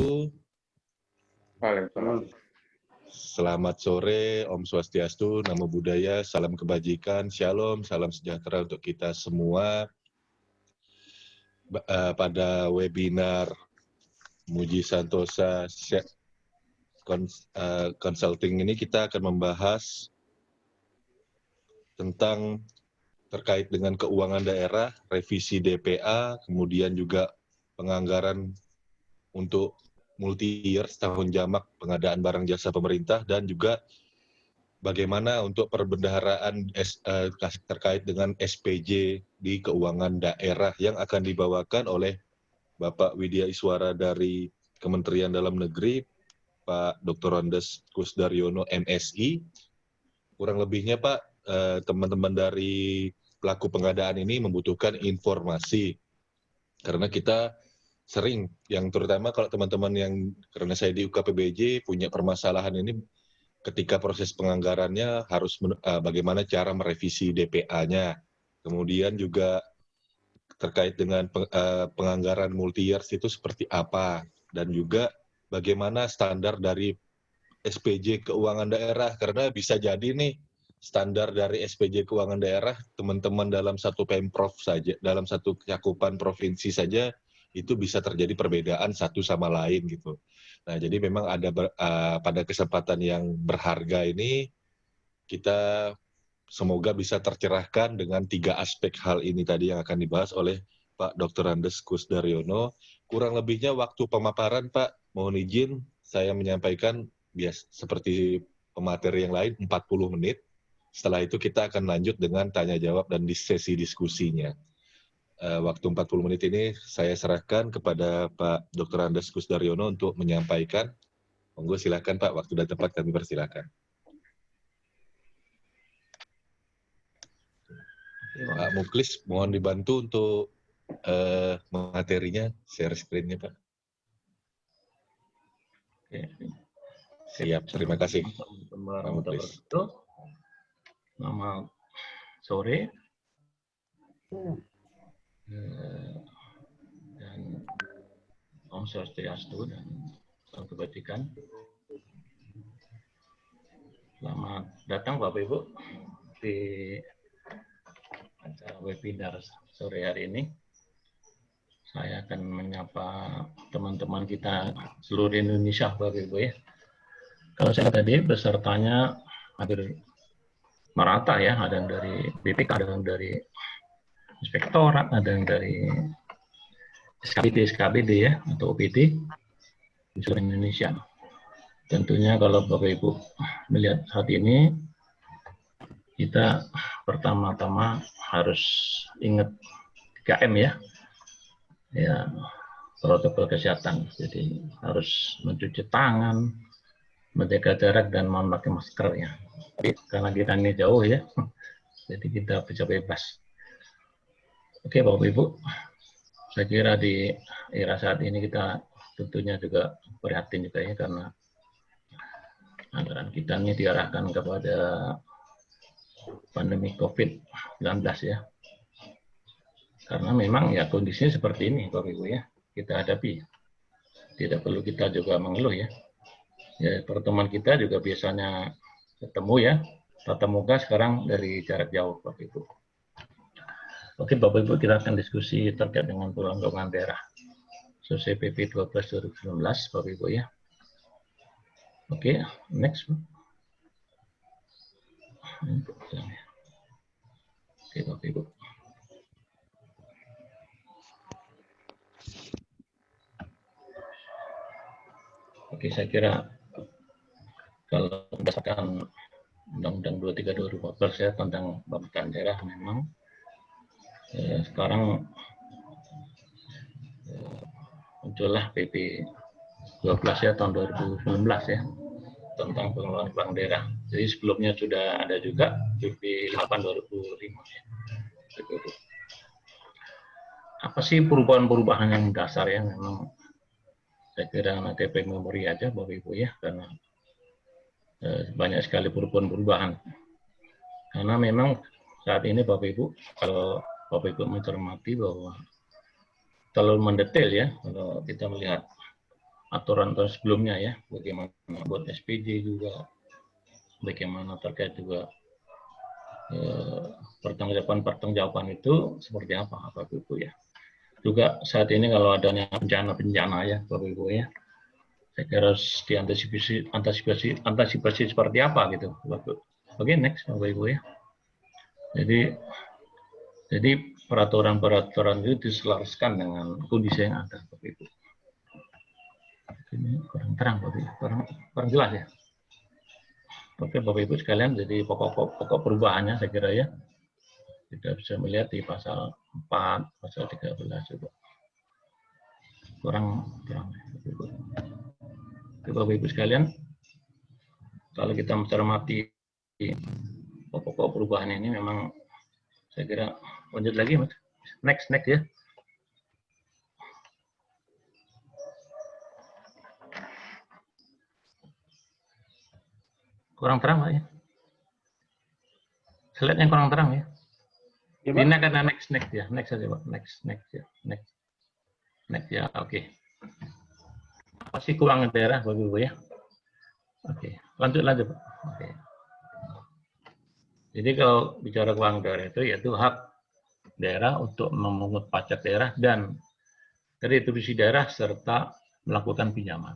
wabarakatuh. Waalaikumsalam. Selamat sore, Om Swastiastu, Namo Buddhaya, salam kebajikan, Shalom, salam sejahtera untuk kita semua. Pada webinar Muji Santosa Consulting ini kita akan membahas tentang terkait dengan keuangan daerah, revisi DPA, kemudian juga penganggaran untuk multi-year tahun jamak pengadaan barang jasa pemerintah, dan juga bagaimana untuk perbendaharaan terkait dengan SPJ di keuangan daerah yang akan dibawakan oleh Bapak Widya Iswara dari Kementerian Dalam Negeri, Pak Dr. Andes Kusdaryono, MSI. Kurang lebihnya Pak, teman-teman dari pelaku pengadaan ini membutuhkan informasi, karena kita sering, yang terutama kalau teman-teman yang, karena saya di UKPBJ punya permasalahan ini, ketika proses penganggarannya harus bagaimana cara merevisi DPA-nya, kemudian juga terkait dengan penganggaran multi-years itu seperti apa, dan juga bagaimana standar dari SPJ keuangan daerah, karena bisa jadi nih standar dari SPJ keuangan daerah teman-teman dalam satu Pemprov saja, dalam satu cakupan provinsi saja, itu bisa terjadi perbedaan satu sama lain gitu. Nah, jadi memang ada pada kesempatan yang berharga ini kita semoga bisa tercerahkan dengan 3 aspek hal ini tadi yang akan dibahas oleh Pak Dr. Andes Kusdaryono. Kurang lebihnya waktu pemaparan Pak, mohon izin saya menyampaikan seperti pemateri yang lain 40 menit. Setelah itu kita akan lanjut dengan tanya jawab dan sesi diskusinya. Waktu 40 menit ini saya serahkan kepada Pak Dr. Andes Kusdaryono untuk menyampaikan. Monggo silakan Pak, waktu sudah tepat kami persilakan. Pak Muklis, mohon dibantu untuk materinya, share screen-nya Pak. Oke. Siap, terima kasih Pak Muklis. Selamat sore. Dan Om Swastiastu dan salam kebajikan. Selamat datang Bapak Ibu di acara webinar sore hari ini. Saya akan menyapa teman-teman kita seluruh Indonesia Bapak Ibu ya. Kalau saya tadi pesertanya hampir merata ya, ada yang dari BPK, ada yang dari inspektorat, ada yang dari SKBD ya, atau OPD di seluruh Indonesia. Tentunya kalau Bapak Ibu melihat saat ini, kita pertama-tama harus ingat 3M ya, protokol kesehatan. Jadi harus mencuci tangan, menjaga jarak, dan memakai masker ya. Karena kita ini jauh ya, jadi kita bisa bebas. Oke Bapak Ibu, saya kira di era saat ini kita tentunya juga prihatin juga ya, karena anggaran kita ini diarahkan kepada pandemi COVID-19 ya. Karena memang ya kondisinya seperti ini Bapak Ibu ya, kita hadapi. Tidak perlu kita juga mengeluh ya. Ya pertemuan kita juga biasanya ketemu ya, tatap muka, sekarang dari jarak jauh Bapak Ibu. Oke Bapak Ibu, kita akan diskusi terkait dengan keuangan daerah sesuai PP 12 2019 Bapak Ibu ya. Oke, next. Oke Bapak Ibu. Oke, saya kira kalau berdasarkan Undang-Undang 23 2014 ya tentang pemerintahan daerah, memang sekarang muncullah PP 12 ya tahun 2019 ya tentang pengelolaan keuangan daerah. Jadi sebelumnya sudah ada juga PP 8 2005 ya. Apa sih perubahan-perubahan yang dasar ya? Memang saya kira nanti memori aja Bapak Ibu ya, karena banyak sekali perubahan-perubahan. Karena memang saat ini Bapak Ibu, kalau Bapak Ibu mencermati bahwa terlalu mendetail ya, kalau kita melihat aturan sebelumnya ya, bagaimana buat SPJ juga, bagaimana terkait juga pertanggungjawaban itu seperti apa Bapak Ibu ya. Juga saat ini kalau adanya bencana ya Bapak Ibu ya, saya kira harus antisipasi seperti apa gitu Bapak. Oke, next Bapak Ibu ya. Jadi peraturan itu diselaraskan dengan kondisi yang ada Bapak Ibu. Ini kurang terang Bapak Ibu, kurang jelas ya. Oke Bapak Ibu sekalian, jadi pokok perubahannya saya kira ya, kita bisa melihat di pasal 4, pasal 13 juga. Kurang Bapak Ibu. Oke, Bapak Ibu sekalian, kalau kita mencermati pokok perubahan ini memang saya kira lanjut lagi Mas. Next ya. Kurang terang Pak ya. Slide-nya kurang terang ya. Ya, Ini karena next ya. Next saja Pak. Next ya. Next ya. Oke. Apa sih keuangan daerah Bapak Ibu ya? Oke. Lanjut Pak. Oke. Jadi kalau bicara keuangan daerah itu yaitu hak daerah untuk memungut pajak daerah dan retribusi daerah serta melakukan pinjaman.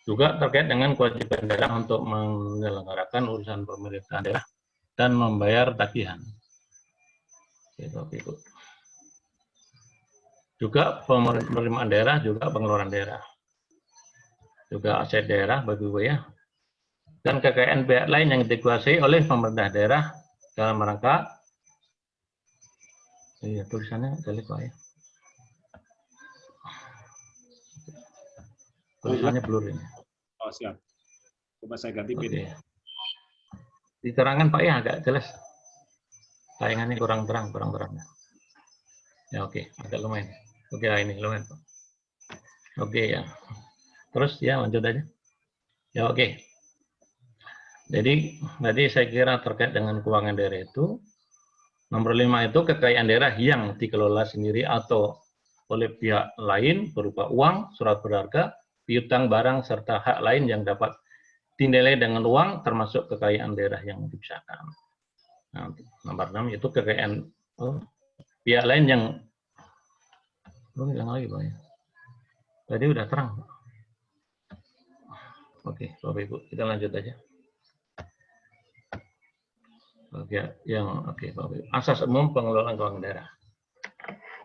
Juga terkait dengan kewajiban daerah untuk menyelenggarakan urusan pemerintahan daerah dan membayar tagihan. Oke. Juga penerimaan daerah, juga pengeluaran daerah. Juga aset daerah Bapak Ibu ya. Dan kekayaan pihak lain yang dikuasai oleh pemerintah daerah dalam rangka tulisannya jelek Pak ya. Tulisannya blur ini. Oh siap. Coba saya ganti PD. Diterangkan Pak ya, agak jelas. Tayangannya kurang terang. Ya oke, agak lumayan. Oke, ini lumayan Pak. Oke ya. Terus ya lanjut aja. Ya oke. Jadi saya kira terkait dengan keuangan daerah itu, nomor 5 itu kekayaan daerah yang dikelola sendiri atau oleh pihak lain berupa uang, surat berharga, piutang barang, serta hak lain yang dapat dinilai dengan uang, termasuk kekayaan daerah yang dipisahkan. Nah, nomor 6 itu kekayaan pihak lain yang bilang lagi Pak ya. Tadi udah terang. Oke, Bapak Ibu, kita lanjut aja. Oke, Bapak Ibu. Asas umum pengelolaan keuangan daerah.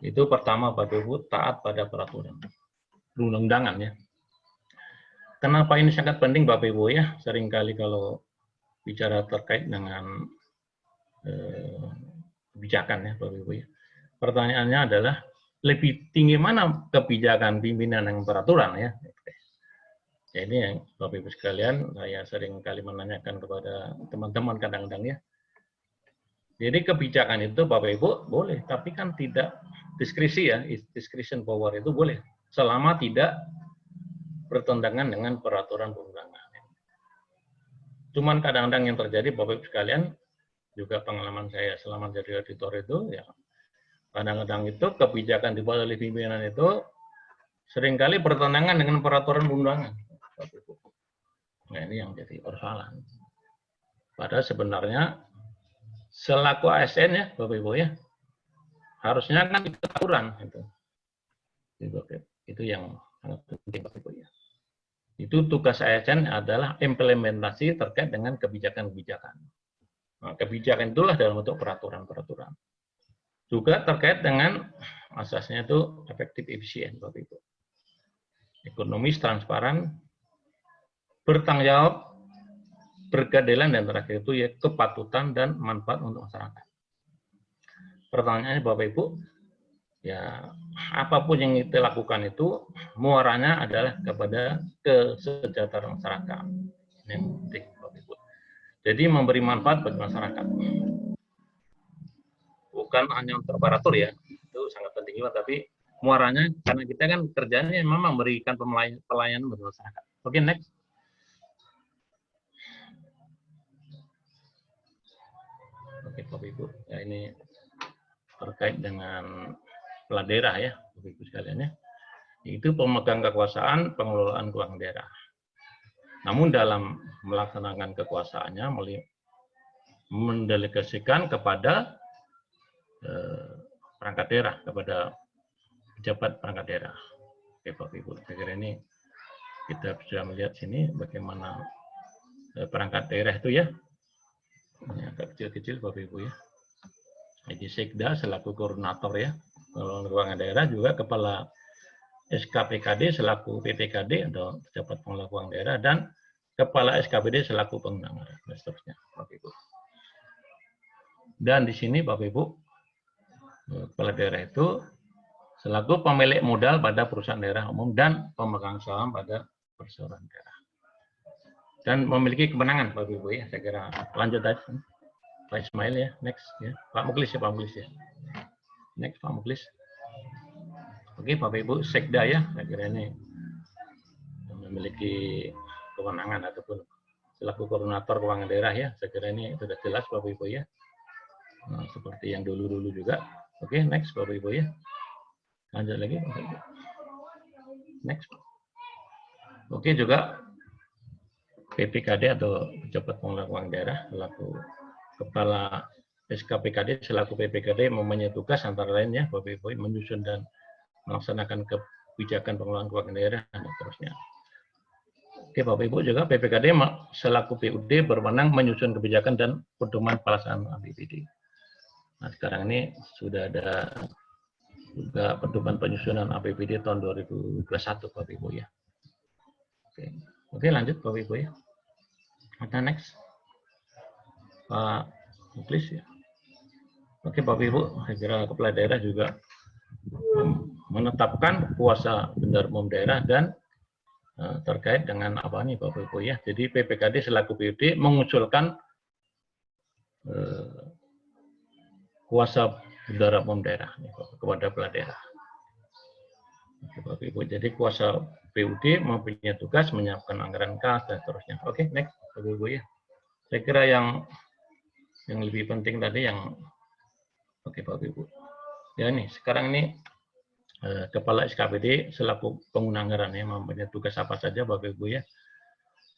Itu pertama Bapak Ibu taat pada peraturan perundang-undangan ya. Kenapa ini sangat penting Bapak Ibu ya? Seringkali kalau bicara terkait dengan kebijakan ya Bapak Ibu ya. Pertanyaannya adalah lebih tinggi mana kebijakan pimpinan yang peraturan ya. Ini yang Bapak Ibu sekalian, saya sering kali menanyakan kepada teman-teman kadang-kadang ya. Jadi kebijakan itu Bapak Ibu boleh, tapi kan tidak diskresi ya, discretion power itu boleh, selama tidak bertentangan dengan peraturan perundangan. Cuman kadang-kadang yang terjadi Bapak Ibu sekalian, juga pengalaman saya selama jadi auditor itu, ya kadang-kadang itu kebijakan dibuat oleh pimpinan itu seringkali bertentangan dengan peraturan perundangan. Nah ini yang jadi persoalan. Padahal sebenarnya selaku ASN ya Bapak Ibu ya, harusnya kan itu aturan itu. Itu yang sangat penting Bapak Ibu ya. Itu tugas ASN adalah implementasi terkait dengan kebijakan-kebijakan. Nah, kebijakan itulah dalam bentuk peraturan-peraturan. Juga terkait dengan asasnya itu efektif efisien Bapak Ibu. Ekonomis, transparan, bertanggung jawab, berkeadilan, dan terakhir itu ya kepatutan dan manfaat untuk masyarakat. Pertanyaannya Bapak Ibu, ya apapun yang kita lakukan itu muaranya adalah kepada kesejahteraan masyarakat. Ini yang penting Bapak Ibu. Jadi memberi manfaat bagi masyarakat. Bukan hanya untuk aparatur ya, itu sangat penting juga, tapi muaranya karena kita kan kerjanya memang memberikan pelayanan bagi masyarakat. Oke, next. Oke, Bapak Ibu. Ya, ini terkait dengan kepala daerah ya, Bapak Ibu sekalian ya. Itu pemegang kekuasaan pengelolaan keuangan daerah. Namun dalam melaksanakan kekuasaannya mendelegasikan kepada perangkat daerah, kepada pejabat perangkat daerah. Oke, Bapak Ibu, saya kira ini kita sudah melihat sini bagaimana perangkat daerah itu ya. Ini agak kecil-kecil Bapak Ibu ya. Jadi Sekda selaku koordinator ya, pengelolaan keuangan daerah, juga kepala SKPKD selaku PPKD atau pejabat pengelola keuangan daerah, dan kepala SKPD selaku pengguna anggaran dan seterusnya, Bapak Ibu. Dan di sini Bapak Ibu, kepala daerah itu selaku pemilik modal pada perusahaan daerah umum dan pemegang saham pada perseroan daerah. Dan memiliki kewenangan Bapak Ibu ya, saya kira lanjut aja. Pak Ismail ya, next ya. Pak Muklis ya, Pak Muklis ya. Next Pak Muklis. Oke, Bapak Ibu, Sekda ya, saya kira ini memiliki kewenangan ataupun selaku koordinator keuangan daerah ya, saya kira ini sudah jelas Bapak Ibu ya. Nah, seperti yang dulu-dulu juga. Oke, next Bapak Ibu ya. Lanjut lagi Bapak Ibu. Next. Oke, juga PPKD atau pejabat pengelola keuangan daerah selaku kepala SKPKD selaku PPKD mempunyai tugas antara lain ya Bapak Ibu menyusun dan melaksanakan kebijakan pengelolaan keuangan daerah dan seterusnya. Oke Bapak Ibu, juga PPKD selaku PUD berwenang menyusun kebijakan dan pedoman pelaksanaan APBD. Nah sekarang ini sudah ada juga pedoman penyusunan APBD tahun 2021 Bapak Ibu ya. Oke lanjut Bapak Ibu ya. Ada next. Pak Muklis ya. Oke Bapak Ibu, saya kira kepala daerah juga menetapkan kuasa bendahara umum daerah dan terkait dengan apa nih Bapak Ibu ya. Jadi PPKD selaku PUD mengusulkan kuasa bendahara umum daerah kepada kepala daerah. Oke, Bapak Ibu, jadi kuasa PUD mempunyai tugas menyiapkan anggaran kas dan seterusnya. Oke, next Bapak Ibu ya. Saya kira yang lebih penting tadi yang oke Bapak Ibu. Ya ini sekarang ini kepala SKPD selaku pengguna anggaran ya mempunyai tugas apa saja Bapak Ibu ya.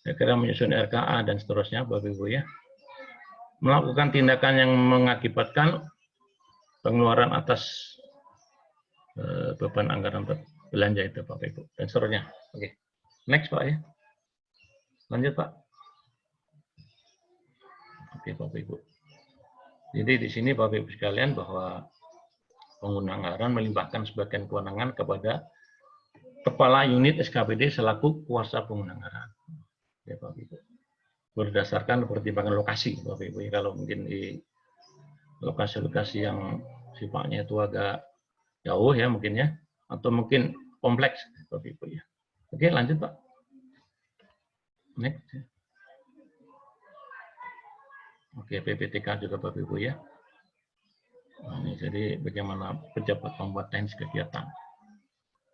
Saya kira menyusun RKA dan seterusnya Bapak Ibu ya. Melakukan tindakan yang mengakibatkan pengeluaran atas beban anggaran belanja itu Bapak Ibu dan seterusnya. Oke. Next Pak ya. Lanjut Pak. Oke Bapak Ibu. Jadi di sini Bapak Ibu sekalian bahwa pengguna anggaran melimpahkan sebagian kewenangan kepada kepala unit SKPD selaku kuasa pengguna anggaran. Ya Bapak Ibu. Berdasarkan pertimbangan lokasi Bapak Ibu. Kalau mungkin di lokasi-lokasi yang sifatnya itu agak jauh ya mungkin ya, atau mungkin kompleks Bapak Ibu ya. Oke lanjut Pak. Next. Oke, PPTK juga Bapak Ibu ya. Nah, ini jadi bagaimana pejabat membuat teknis kegiatan.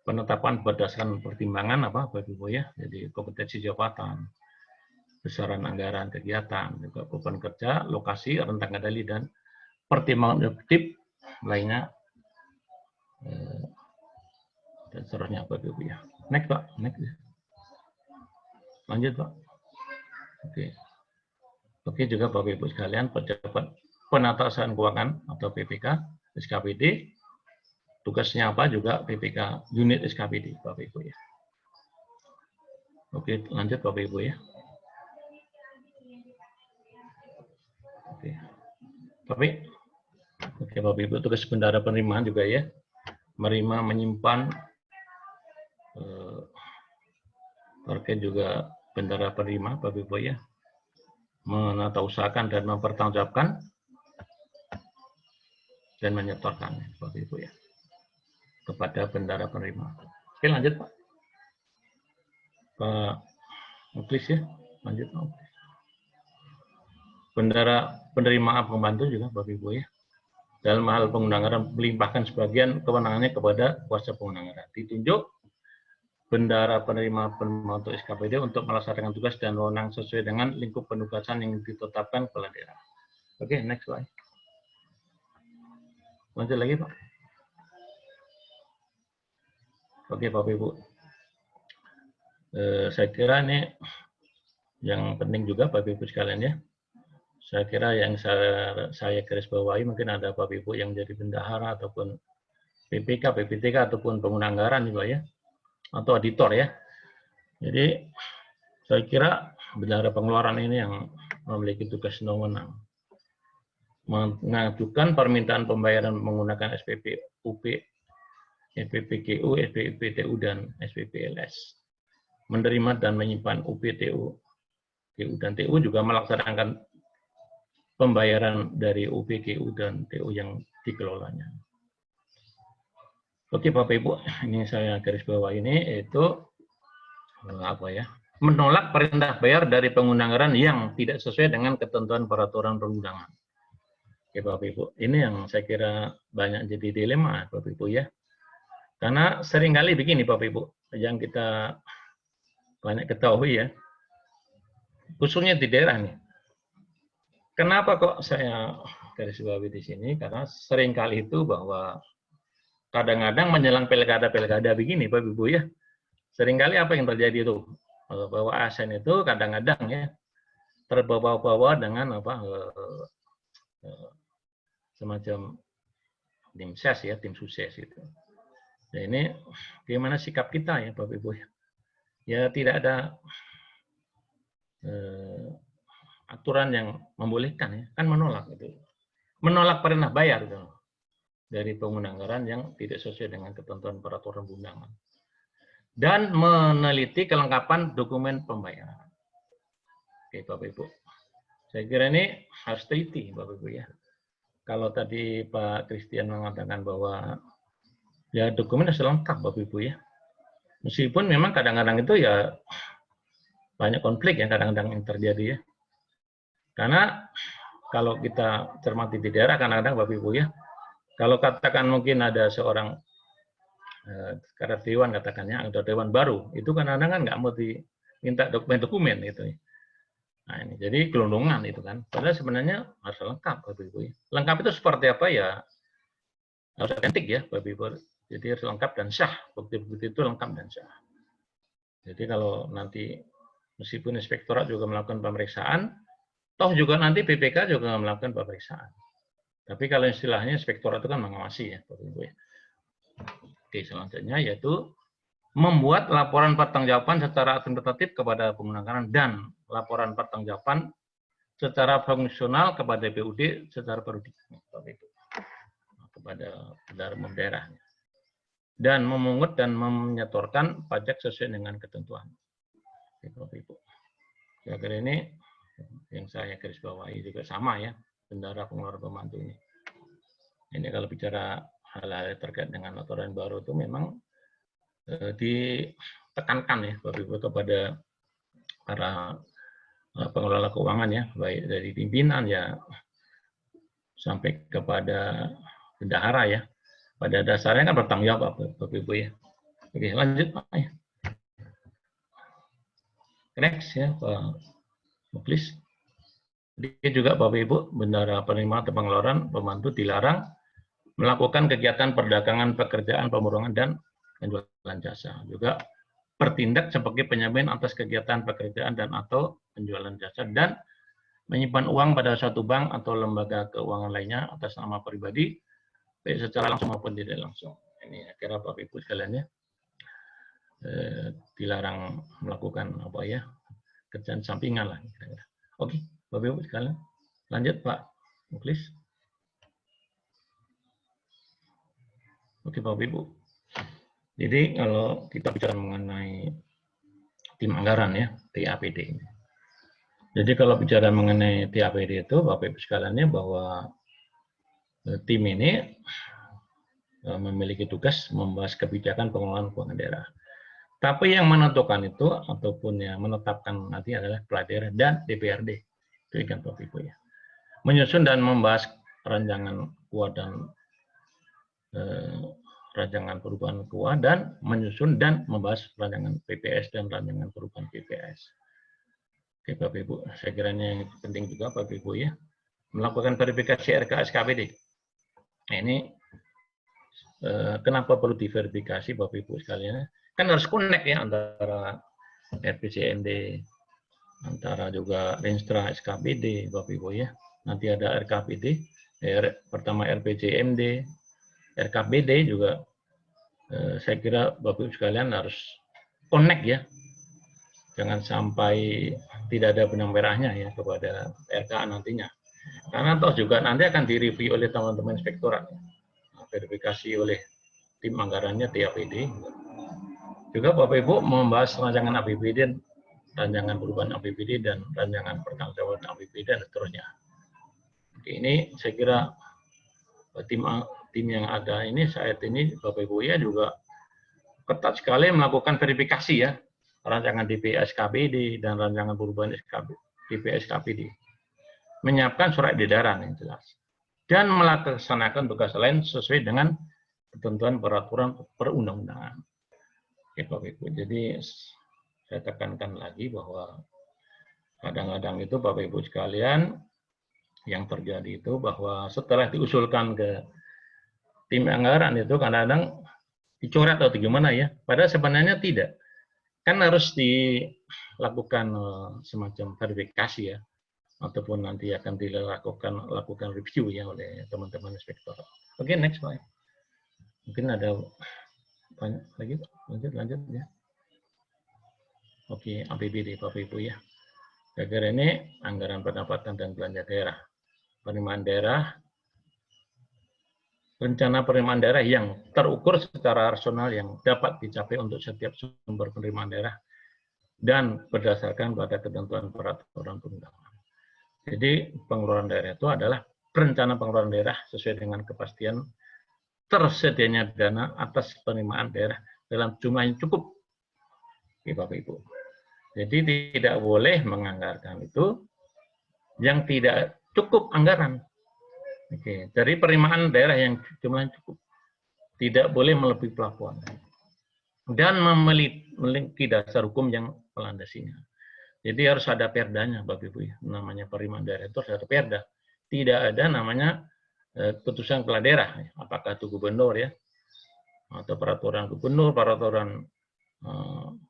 Penetapan berdasarkan pertimbangan apa Bapak Ibu ya. Jadi kompetensi jabatan, besaran anggaran kegiatan, juga beban kerja, lokasi, rentang kendali dan pertimbangan objektif lainnya dan seterusnya Bapak Ibu ya. Next Pak, next. Lanjut Pak. Oke. Oke juga Bapak Ibu sekalian, pejabat penatasan keuangan atau PPK SKPD, tugasnya apa juga PPK unit SKPD Bapak Ibu ya. Oke lanjut Bapak Ibu ya. Oke Bapak Ibu, tugas bendahara penerimaan juga ya, menerima menyimpan terkait juga bendahara penerima Bapak Ibu ya, menatausahakan dan mempertanggungjawabkan dan menyetorkan Bapak Ibu ya kepada bendahara penerima. Oke lanjut Pak. Pak Muklis ya, lanjut Pak. Bendahara penerima pembantu juga Bapak Ibu ya. Dalam hal pengguna anggaran melimpahkan sebagian kewenangannya kepada kuasa pengguna anggaran. Ditunjuk bendahara penerima pembantu SKPD untuk melaksanakan tugas dan wewenang sesuai dengan lingkup penugasan yang ditetapkan kepala daerah. Oke, next slide. Lanjut lagi, Pak. Oke Bapak Ibu, saya kira ini yang penting juga Bapak Ibu sekalian ya. Saya kira yang saya garis bawahi mungkin ada Bapak Ibu yang jadi bendahara ataupun PPK, PPTK ataupun pengguna anggaran juga ya, atau auditor ya. Jadi saya kira bendahara pengeluaran ini yang memiliki tugas wewenang mengajukan permintaan pembayaran menggunakan SPP UP, SPPGU, SPPTU, dan SPPLS. Menerima dan menyimpan UPTU, GU, dan TU juga melaksanakan pembayaran dari UP, GU, dan TU yang dikelolanya. Oke Bapak Ibu, ini saya garis bawah ini yaitu apa ya? Menolak perintah bayar dari pengguna anggaran yang tidak sesuai dengan ketentuan peraturan perundangan. Oke Bapak Ibu, ini yang saya kira banyak jadi dilema Bapak Ibu ya. Karena seringkali begini Bapak Ibu, yang kita banyak ketahui ya, khususnya di daerah nih. Kenapa kok saya garis bawahi di sini? Karena seringkali itu bahwa kadang-kadang menjelang pilkada-pilkada begini Bapak Ibu ya, seringkali apa yang terjadi itu? Bahwa ASN itu kadang-kadang ya terbawa-bawa dengan apa semacam tim ses ya, tim sukses itu. Nah ini gimana sikap kita ya Bapak Ibu ya? Ya tidak ada aturan yang membolehkan ya, kan menolak itu. Menolak perintah bayar itu dari pengguna anggaran yang tidak sesuai dengan ketentuan peraturan perundangan. Dan meneliti kelengkapan dokumen pembayaran. Oke Bapak Ibu. Saya kira ini harus teliti Bapak Ibu ya. Kalau tadi Pak Christian mengatakan bahwa ya dokumen harus lengkap Bapak Ibu ya. Meskipun memang kadang-kadang itu ya banyak konflik ya kadang-kadang yang terjadi ya. Karena kalau kita cermati di daerah kadang-kadang Bapak Ibu ya, kalau katakan mungkin ada seorang karena dewan katakannya atau dewan baru itu kadang-kadang kan nggak mau diminta dokumen-dokumen gitu. Nah ini jadi gelondongan itu kan. Padahal sebenarnya harus lengkap Bapak Ibu. Lengkap itu seperti apa ya? Harus otentik ya Bapak Ibu. Jadi harus lengkap dan sah. Bukti-bukti itu lengkap dan sah. Jadi kalau nanti meskipun inspektorat juga melakukan pemeriksaan, toh juga nanti BPK juga melakukan pemeriksaan. Tapi kalau istilahnya inspektorat itu kan mengawasi ya Bapak Ibu ya. Oke, selanjutnya yaitu membuat laporan pertanggungjawaban secara administratif kepada pengguna anggaran dan laporan pertanggungjawaban secara fungsional kepada BUD secara periodik kepada daerah dan memungut dan menyetorkan pajak sesuai dengan ketentuan. Bapak Ibu. Ya, kira ini yang saya garis bawahi juga sama ya, bendahara pengeluaran pembantu ini. Ini kalau bicara hal-hal terkait dengan aturan baru itu memang ditekankan ya Bapak Ibu kepada para pengelola keuangan ya, baik dari pimpinan ya sampai kepada bendahara ya. Pada dasarnya kan bertanggung jawab Bapak Ibu ya. Oke, lanjut Pak ya. Next ya Pak Muklis. Dia juga Bapak Ibu, bendahara penerima atau pengeluaran pembantu dilarang melakukan kegiatan perdagangan, pekerjaan, pemurungan, dan penjualan jasa. Juga bertindak sebagai penyampaian atas kegiatan pekerjaan dan atau penjualan jasa dan menyimpan uang pada suatu bank atau lembaga keuangan lainnya atas nama pribadi, baik secara langsung maupun tidak langsung. Ini kira Bapak Ibu sekalian ya, dilarang melakukan apa ya, kerjaan sampingan lah. Kira-kira. Oke, Bapak Ibu sekalian, lanjut Pak Muklis. Oke Bapak Ibu. Jadi kalau kita bicara mengenai tim anggaran ya, TAPD. Jadi kalau bicara mengenai TAPD itu Bapak Ibu sekaliannya bahwa tim ini memiliki tugas membahas kebijakan pengelolaan keuangan daerah. Tapi yang menentukan itu ataupun yang menetapkan nanti adalah kepala daerah dan DPRD. Itu kan Bapak Ibu ya. Menyusun dan membahas rancangan KUA dan rancangan perubahan KUA dan menyusun dan membahas rancangan PPS dan rancangan perubahan PPS. Oke Bapak Ibu, saya kira ini yang penting juga Bapak Ibu ya, melakukan verifikasi RK SKPD. Nah, ini kenapa perlu diverifikasi Bapak Ibu sekalian? Kan harus connect ya antara RPJMD, antara juga Renstra SKPD Bapak Ibu ya. Nanti ada RKPD, pertama RPJMD, RKPD juga. Saya kira Bapak Ibu sekalian harus connect ya. Jangan sampai tidak ada benang merahnya ya kepada RKA nantinya. Karena toh juga nanti akan direview oleh teman-teman inspektorat. Verifikasi oleh tim anggarannya TAPD. Juga Bapak Ibu membahas rancangan APBD, rancangan perubahan APBD dan rancangan pertanggungjawaban APBD dan seterusnya. Oke, ini saya kira tim yang ada ini saat ini Bapak Ibu ya juga ketat sekali melakukan verifikasi ya rancangan DPA SKPD dan rancangan perubahan DPA SKPD. Menyiapkan surat edaran yang jelas dan melaksanakan tugas lain sesuai dengan ketentuan peraturan perundang-undangan. Oke, Bapak Ibu. Jadi saya tekankan lagi bahwa kadang-kadang itu Bapak Ibu sekalian yang terjadi itu bahwa setelah diusulkan ke tim anggaran itu kadang-kadang dicoret atau gimana ya. Padahal sebenarnya tidak. Kan harus dilakukan semacam verifikasi ya. Ataupun nanti akan dilakukan review ya oleh teman-teman inspektor. Oke, next Pak. Mungkin ada banyak lagi Pak. Lanjut ya. Oke, APBD Bapak Ibu ya. Saya kira ini anggaran pendapatan dan belanja daerah. Penerimaan daerah, rencana penerimaan daerah yang terukur secara rasional yang dapat dicapai untuk setiap sumber penerimaan daerah dan berdasarkan pada ketentuan peraturan perundangan. Jadi pengeluaran daerah itu adalah rencana pengeluaran daerah sesuai dengan kepastian tersedianya dana atas penerimaan daerah dalam jumlah yang cukup. Oke, Bapak Ibu. Jadi tidak boleh menganggarkan itu yang tidak cukup anggaran. Oke, dari penerimaan daerah yang jumlahnya cukup. Tidak boleh melebihi plafon. Dan memiliki dasar hukum yang melandasinya. Jadi harus ada perdanya, Bapak Ibu. Namanya penerimaan daerah itu harus ada perda. Tidak ada namanya putusan kepala daerah. Apakah itu gubernur ya, atau peraturan gubernur, peraturan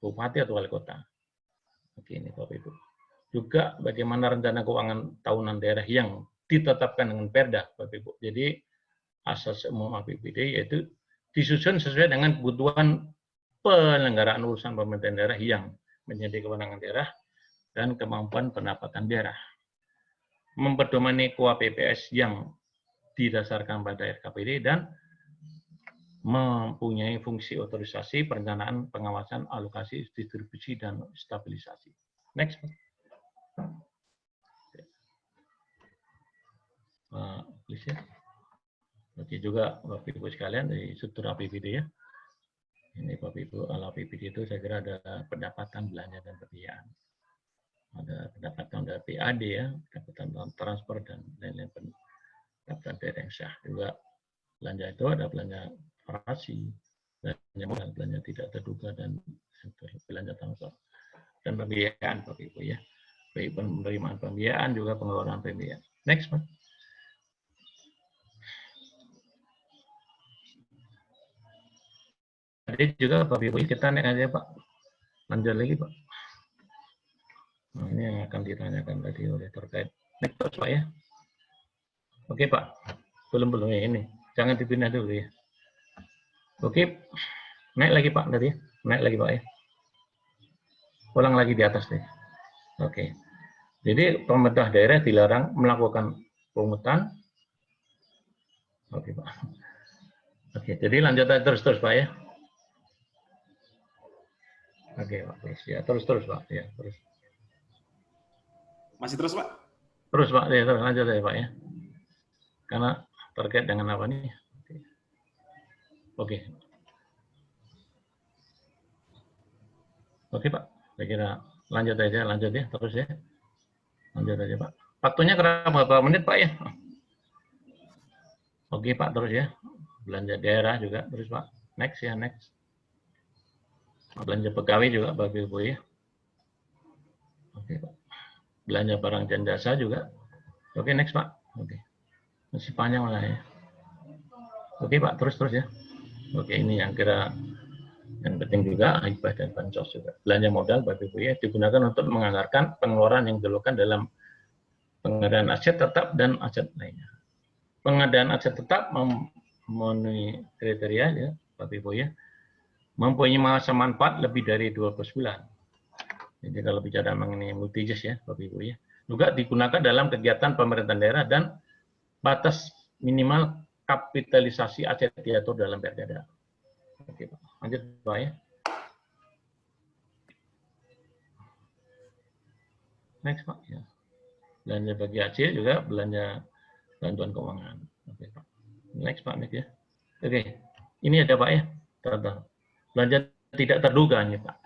bupati atau wali kota. Oke, ini Bapak Ibu. Juga bagaimana rencana keuangan tahunan daerah yang ditetapkan dengan perda, Bapak Ibu. Jadi asas umum APBD yaitu disusun sesuai dengan kebutuhan penyelenggaraan urusan pemerintahan daerah yang menjadi kewenangan daerah dan kemampuan pendapatan daerah. Memperdomani KUA PPS yang didasarkan pada RKPD dan mempunyai fungsi otorisasi, perencanaan, pengawasan, alokasi, distribusi, dan stabilisasi. Next. Please ya. Oke juga Bapak Ibu sekalian dari struktur APBD ya. Ini Bapak Ibu, APBD itu saya kira ada pendapatan, belanja, dan pembiayaan. Ada pendapatan dari PAD ya, pendapatan transfer dan lain-lain pendapatan daerah yang sah. Juga belanja itu ada belanja operasi, belanja modal, belanja tidak terduga, dan belanja transfer. Dan pembiayaan Bapak Ibu ya. Baik penerimaan pembiayaan juga pengeluaran pembiayaan. Next Pak. Jadi juga Bapak Ibu kita naik aja Pak. Lanjut lagi Pak. Nah, ini yang akan ditanyakan tadi oleh terkait next Pak ya. Oke Pak. Belum ya ini. Jangan dipindah dulu ya. Oke. Naik lagi Pak tadi. Naik lagi Pak ya. Ulang lagi di atas deh. Oke. Jadi pemerintah daerah dilarang melakukan pungutan. Oke Pak. Oke. Jadi lanjut terus Pak ya. Oke Pak. Ya terus Pak ya terus. Masih terus Pak? Terus Pak, ya, terus lanjut ya Pak ya. Karena terkait dengan apa nih? Oke. Oke Pak, saya kira lanjut ya, terus ya. Lanjut aja Pak. Waktunya berapa menit Pak ya? Oke Pak, terus ya. Belanja daerah juga, terus Pak. Next ya, next. Belanja pegawai juga Bapak Ibu ya. Oke Pak. Belanja barang dan jasa juga. Oke, next Pak. Oke. Masih panjang lah ya. Oke Pak, terus ya. Oke, ini yang kira yang penting juga, hibah dan bansos juga. Belanja modal Bapak Ibu ya digunakan untuk menganggarkan pengeluaran yang dilakukan dalam pengadaan aset tetap dan aset lainnya. Pengadaan aset tetap memenuhi kriteria ya Bapak Ibu ya, mempunyai masa manfaat lebih dari 12 bulan. Jadi kalau bicara mengenai multi-use ya Bapak Ibu ya, juga digunakan dalam kegiatan pemerintahan daerah dan batas minimal kapitalisasi aset diatur dalam perda daerah. Oke, Pak. Lanjut Pak ya. Next Pak ya. Belanja bagi hasil juga belanja bantuan keuangan. Oke Pak. Next Pak ya. Oke. Ini ada Pak ya. Tata. Belanja tidak terduga nih Pak.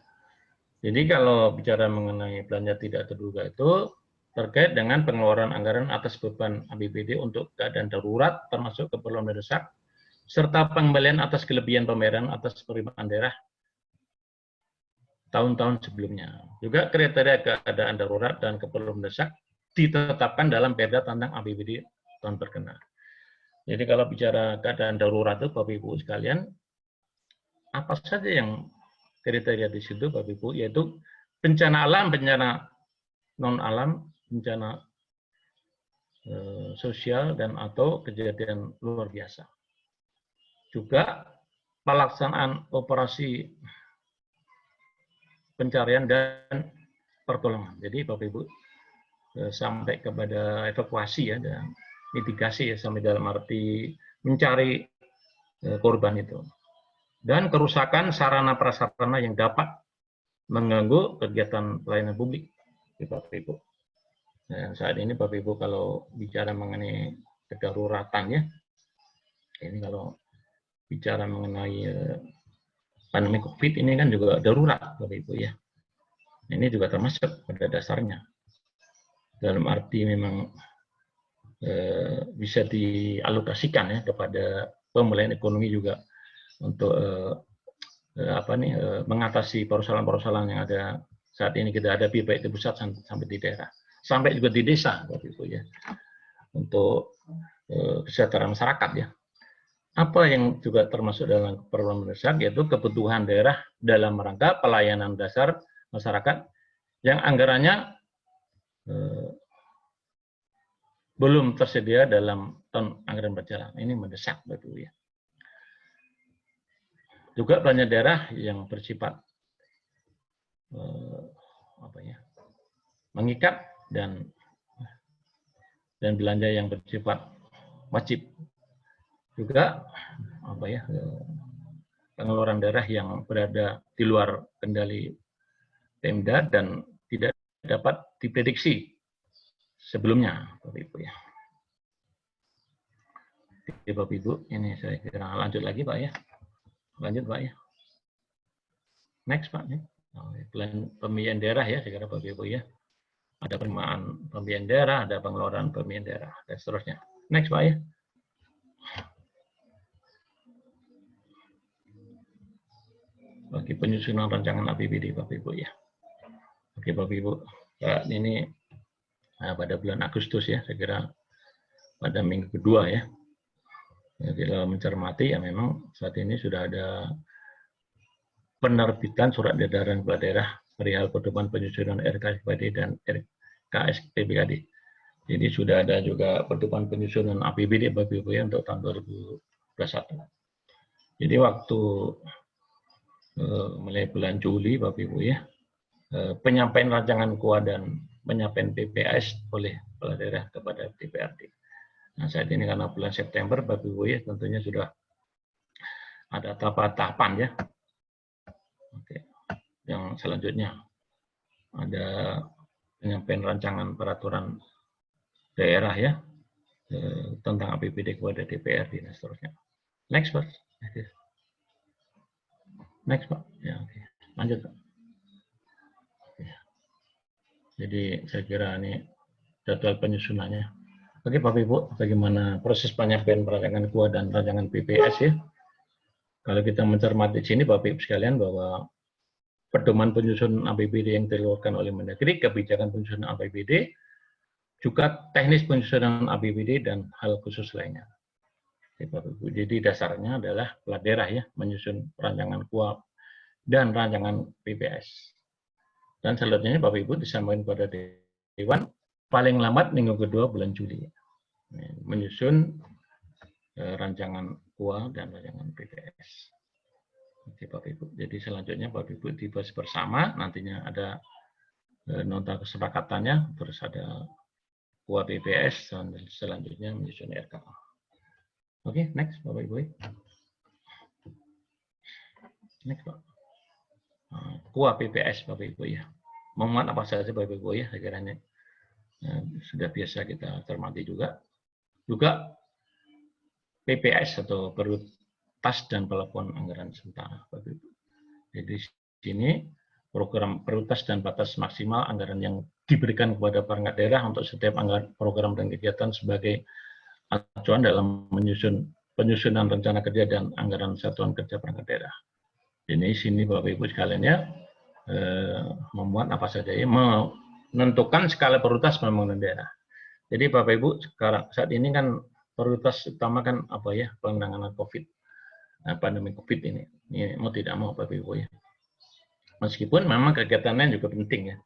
Jadi kalau bicara mengenai belanja tidak terduga itu terkait dengan pengeluaran anggaran atas beban APBD untuk keadaan darurat termasuk keperluan mendesak serta pengembalian atas kelebihan pembayaran atas penerimaan daerah tahun-tahun sebelumnya. Juga kriteria keadaan darurat dan keperluan mendesak ditetapkan dalam Perda tentang APBD tahun berkenaan. Jadi kalau bicara keadaan darurat itu Bapak Ibu sekalian, apa saja yang kriteria di situ Bapak Ibu, yaitu bencana alam, bencana non alam, bencana sosial dan atau kejadian luar biasa. Juga pelaksanaan operasi pencarian dan pertolongan. Jadi Bapak Ibu sampai kepada evakuasi ya dan mitigasi ya, sampai dalam arti mencari korban itu. Dan kerusakan sarana prasarana yang dapat mengganggu kegiatan pelayanan publik Bapak Ibu. Nah, saat ini Bapak Ibu kalau bicara mengenai kedaruratan ya, ini kalau bicara mengenai pandemi COVID ini kan juga darurat Bapak Ibu ya. Ini juga termasuk pada dasarnya. Dalam arti memang bisa dialokasikan ya kepada pemulihan ekonomi juga untuk mengatasi persoalan-persoalan yang ada saat ini kita hadapi baik di pusat sampai di daerah, sampai juga di desa Bapak Ibu ya. Untuk kesejahteraan masyarakat ya. Apa yang juga termasuk dalam keperluan mendesak yaitu kebutuhan daerah dalam rangka pelayanan dasar masyarakat yang anggarannya belum tersedia dalam tahun anggaran berjalan. Ini mendesak Bapak Ibu ya. Juga belanja daerah yang bersifat mengikat dan belanja yang bersifat wajib. Juga pengeluaran daerah yang berada di luar kendali Pemda dan tidak dapat diprediksi sebelumnya Bapak Ibu ya. Oke Bapak Ibu, ini saya kira lanjut lagi Pak ya. Lanjut Pak ya. Next Pak ya. Plan pemilihan daerah ya, saya kira Bapak Ibu ya. Ada penerimaan pemilihan daerah, ada pengeluaran pemilihan daerah dan seterusnya. Next Pak ya. Bagi penyusunan rancangan APBD Bapak Ibu ya. Oke Bapak Ibu, ini pada bulan Agustus ya, saya kira pada minggu kedua ya. Kita mencermati ya memang saat ini sudah ada penerbitan surat edaran kepala daerah perihal pedoman penyusunan RKSPD dan RKSPBKD. Jadi sudah ada juga pedoman penyusunan APBD Bapak Ibu ya untuk tahun 2021. Jadi waktu mulai bulan Juli Bapak Ibu ya, penyampaian rancangan KUA dan penyampaian PPAS oleh kepala daerah kepada DPRD. Nah saat ini karena bulan September Bapak Ibu ya tentunya sudah ada tahapan-tahapan ya. Oke. Yang selanjutnya ada penyampaian rancangan peraturan daerah ya tentang APBD kepada DPRD dan seterusnya. Next Pak. Next Pak. Ya, oke. Lanjut Pak. Oke. Jadi saya kira ini jadwal penyusunannya. Oke Bapak Ibu, bagaimana proses penyampaian rancangan KUA dan rancangan PPS ya? Kalau kita mencermati di sini Bapak Ibu sekalian bahwa pedoman penyusunan APBD yang dikeluarkan oleh Mendagri, kebijakan penyusunan APBD, juga teknis penyusunan APBD dan hal khusus lainnya. Jadi dasarnya adalah kepala daerah ya, menyusun rancangan KUA dan rancangan PPS. Dan selanjutnya Bapak Ibu disampaikan kepada Dewan paling lambat minggu kedua bulan Juli. Menyusun rancangan KUA dan rancangan PPS. Oke Bapak Ibu. Jadi selanjutnya Bapak Ibu dibahas bersama, nantinya ada nota kesepakatannya, terus ada KUA PPS, dan selanjutnya menyusun RKA. Oke, next Bapak Ibu. Next Pak. KUA PPS Bapak Ibu ya. Memuat apa saja Bapak Ibu ya, akhirnya sudah biasa kita cermati juga. Juga PPS atau prioritas dan pelaporan anggaran sementara Bapak Ibu. Jadi di sini program prioritas dan batas maksimal anggaran yang diberikan kepada perangkat daerah untuk setiap anggaran program dan kegiatan sebagai acuan dalam penyusunan rencana kerja dan anggaran satuan kerja perangkat daerah. Ini sini Bapak Ibu sekalian ya, memuat apa saja ya, menentukan skala prioritas pembangunan daerah. Jadi Bapak Ibu sekarang saat ini kan prioritas utama kan apa ya, penanganan COVID, pandemi COVID ini mau tidak mau Bapak Ibu ya. Meskipun memang kegiatannya juga penting ya.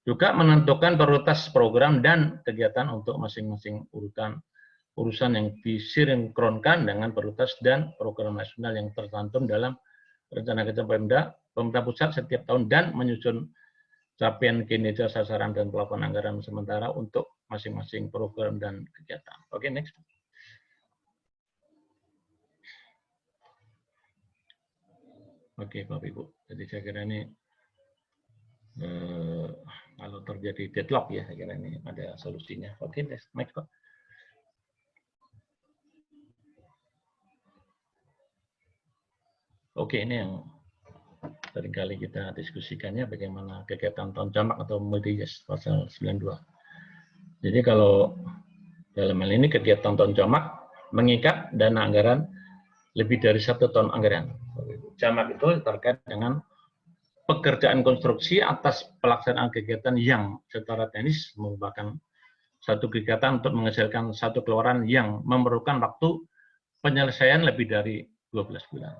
Juga menentukan prioritas program dan kegiatan untuk masing-masing urusan yang disinkronkan dengan prioritas dan program nasional yang tercantum dalam rencana kerja pemerintah pusat setiap tahun dan menyusun capaian kinerja sasaran dan pelaporan anggaran sementara untuk masing-masing program dan kegiatan. Oke, next. Oke, Bapak Ibu. Jadi saya kira ini kalau terjadi deadlock ya, saya kira ini ada solusinya. Oke, next Pak. Oke, ini yang seringkali kita diskusikannya bagaimana kegiatan tahun jamak atau multi-years pasal 92. Jadi kalau dalam hal ini kegiatan tahun jamak mengikat dana anggaran lebih dari 1 tahun anggaran. Jamak itu terkait dengan pekerjaan konstruksi atas pelaksanaan kegiatan yang secara teknis merupakan satu kegiatan untuk menghasilkan satu keluaran yang memerlukan waktu penyelesaian lebih dari 12 bulan.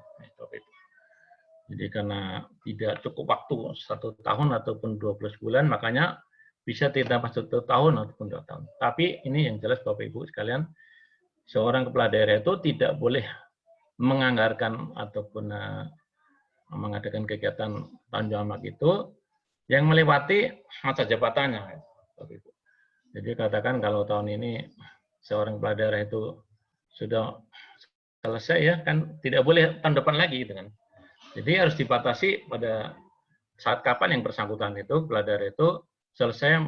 Jadi karena tidak cukup waktu 1 tahun ataupun 12 bulan, makanya bisa tidak masuk 1 tahun ataupun 2 tahun. Tapi ini yang jelas Bapak Ibu sekalian, seorang kepala daerah itu tidak boleh menganggarkan ataupun mengadakan kegiatan tahun jamak itu yang melewati masa jabatannya. Bapak Ibu. Jadi katakan kalau tahun ini seorang kepala daerah itu sudah selesai ya, kan tidak boleh tahun depan lagi gitu kan. Jadi harus dibatasi pada saat kapan yang bersangkutan itu, kepala daerah itu selesai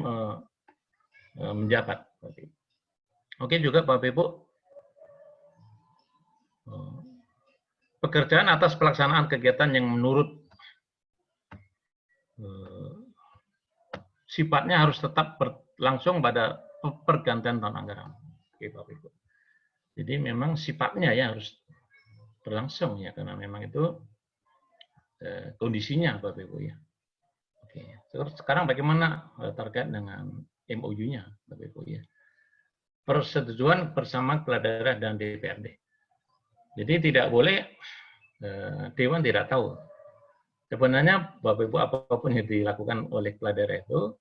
menjabat. Oke juga Bapak Ibu, pekerjaan atas pelaksanaan kegiatan yang menurut sifatnya harus tetap berlangsung pada pergantian tahun anggaran. Oke Bapak Ibu. Jadi memang sifatnya ya harus berlangsung ya, karena memang itu kondisinya Bapak Ibu ya. Oke. Terus sekarang bagaimana terkait dengan MOU-nya Bapak Ibu ya. Persetujuan bersama kepala daerah dan DPRD. Jadi tidak boleh Dewan tidak tahu. Sebenarnya Bapak Ibu apapun yang dilakukan oleh kepala daerah itu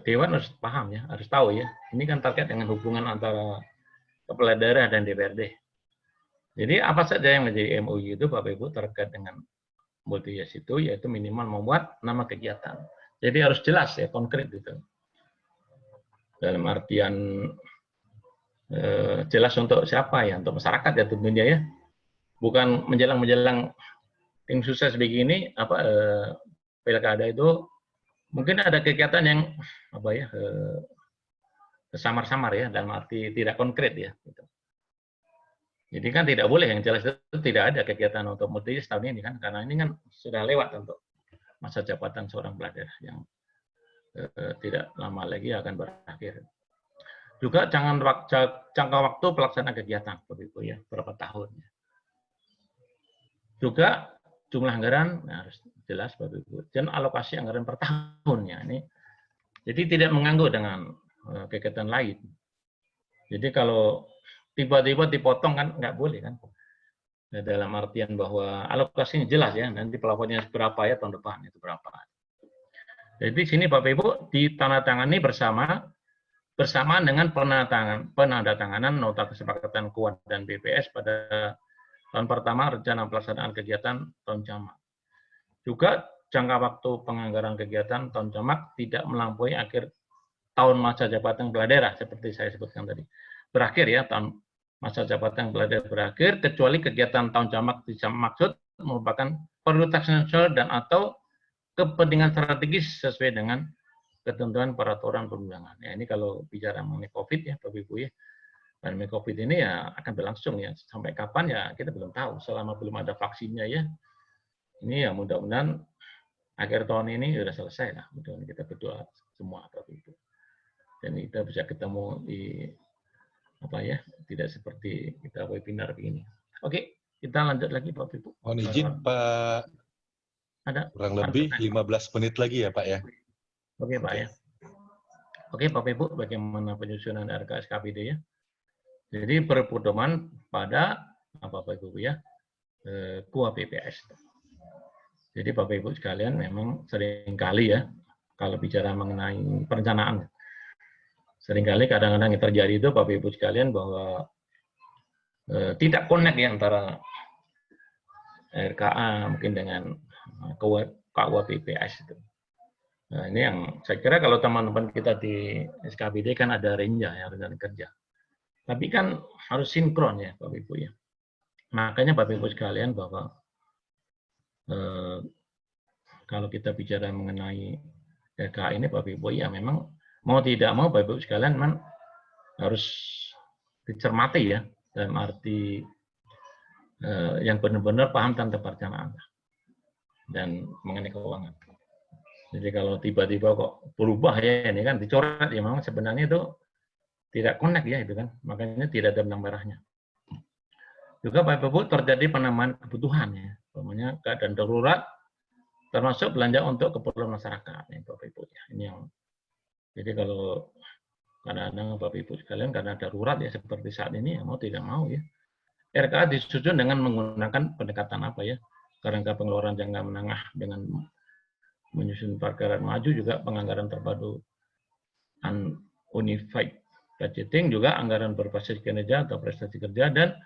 Dewan harus paham ya, harus tahu ya. Ini kan terkait dengan hubungan antara kepala daerah dan DPRD. Jadi apa saja yang menjadi MOU itu Bapak Ibu terkait dengan multi-years itu yaitu minimal membuat nama kegiatan. Jadi harus jelas ya, konkret gitu. Dalam artian jelas untuk siapa ya, untuk masyarakat ya tentunya ya. Bukan menjelang tim sukses begini pilkada itu mungkin ada kegiatan yang apa ya samar-samar ya, dalam arti tidak konkret ya. Gitu. Jadi kan tidak boleh, yang jelas itu tidak ada kegiatan untuk multi-years tahun ini kan, karena ini kan sudah lewat untuk masa jabatan seorang kepala daerah yang tidak lama lagi akan berakhir. Juga jangka waktu pelaksanaan kegiatan, Bapak Ibu ya, berapa tahun. Juga jumlah anggaran harus jelas Bapak Ibu, dan alokasi anggaran per tahunnya ini. Jadi tidak mengganggu dengan kegiatan lain. Jadi kalau tiba-tiba dipotong kan nggak boleh kan. Nah, dalam artian bahwa alokasinya jelas ya, nanti plafonnya berapa ya tahun depan itu berapa. Jadi di sini Bapak Ibu ditandatangani bersamaan dengan penandatanganan nota kesepakatan KUA dan BPS pada tahun pertama rencana pelaksanaan kegiatan tahun jamak. Juga jangka waktu penganggaran kegiatan tahun jamak tidak melampaui akhir tahun masa jabatan kepala daerah seperti saya sebutkan tadi. Berakhir ya tahun masa jabatan kepala daerah berakhir kecuali kegiatan tahun jamak dimaksud merupakan prioritas nasional dan atau kepentingan strategis sesuai dengan ketentuan peraturan perundangan. Ya, ini kalau bicara mengenai COVID ya, Bapak Ibu ya. Pandemi COVID ini ya akan berlangsung ya. Sampai kapan ya kita belum tahu. Selama belum ada vaksinnya ya. Ini ya mudah-mudahan akhir tahun ini sudah selesai lah. Mudah-mudahan kita berdoa semua Bapak Ibu. Dan kita bisa ketemu di apa ya, tidak seperti kita webinar begini. Oke, kita lanjut lagi Bapak Ibu. Mohon izin Pak. Ada Kurang lebih 15 menit lagi ya Pak ya. Oke Pak ya. Oke Bapak Ibu, bagaimana penyusunan RK SKPD ya? Jadi berpedoman pada Bapak Ibu ya, KUA BPS. Jadi Bapak Ibu sekalian memang seringkali ya, kalau bicara mengenai perencanaan, seringkali kadang-kadang yang terjadi itu Bapak Ibu sekalian bahwa tidak connect ya antara RKA mungkin dengan KUA BPS itu. Nah, ini yang saya kira kalau teman-teman kita di SKPD kan ada renja ya, rencana kerja. Tapi kan harus sinkron ya Bapak Ibu ya. Makanya Bapak Ibu sekalian bahwa kalau kita bicara mengenai RKA ini Bapak Ibu ya memang mau tidak mau Bapak Ibu sekalian memang harus dicermati ya dalam arti yang benar-benar paham tentang perencanaan dan mengenai keuangan. Jadi kalau tiba-tiba kok berubah ya ini kan dicoret ya memang sebenarnya itu tidak connect ya itu kan, makanya tidak ada benang merahnya. Juga Bapak Ibu terjadi penambahan kebutuhan ya, namanya keadaan darurat termasuk belanja untuk keperluan masyarakat ya Bapak Ibu ya. Ini yang jadi kalau kadang-kadang Bapak Ibu sekalian karena darurat ya seperti saat ini ya mau tidak mau ya. RKA disusun dengan menggunakan pendekatan apa ya? Kerangka pengeluaran jangka menengah dengan menyusun perkiraan maju juga penganggaran terpadu unified budgeting juga anggaran berbasis kinerja atau prestasi kerja dan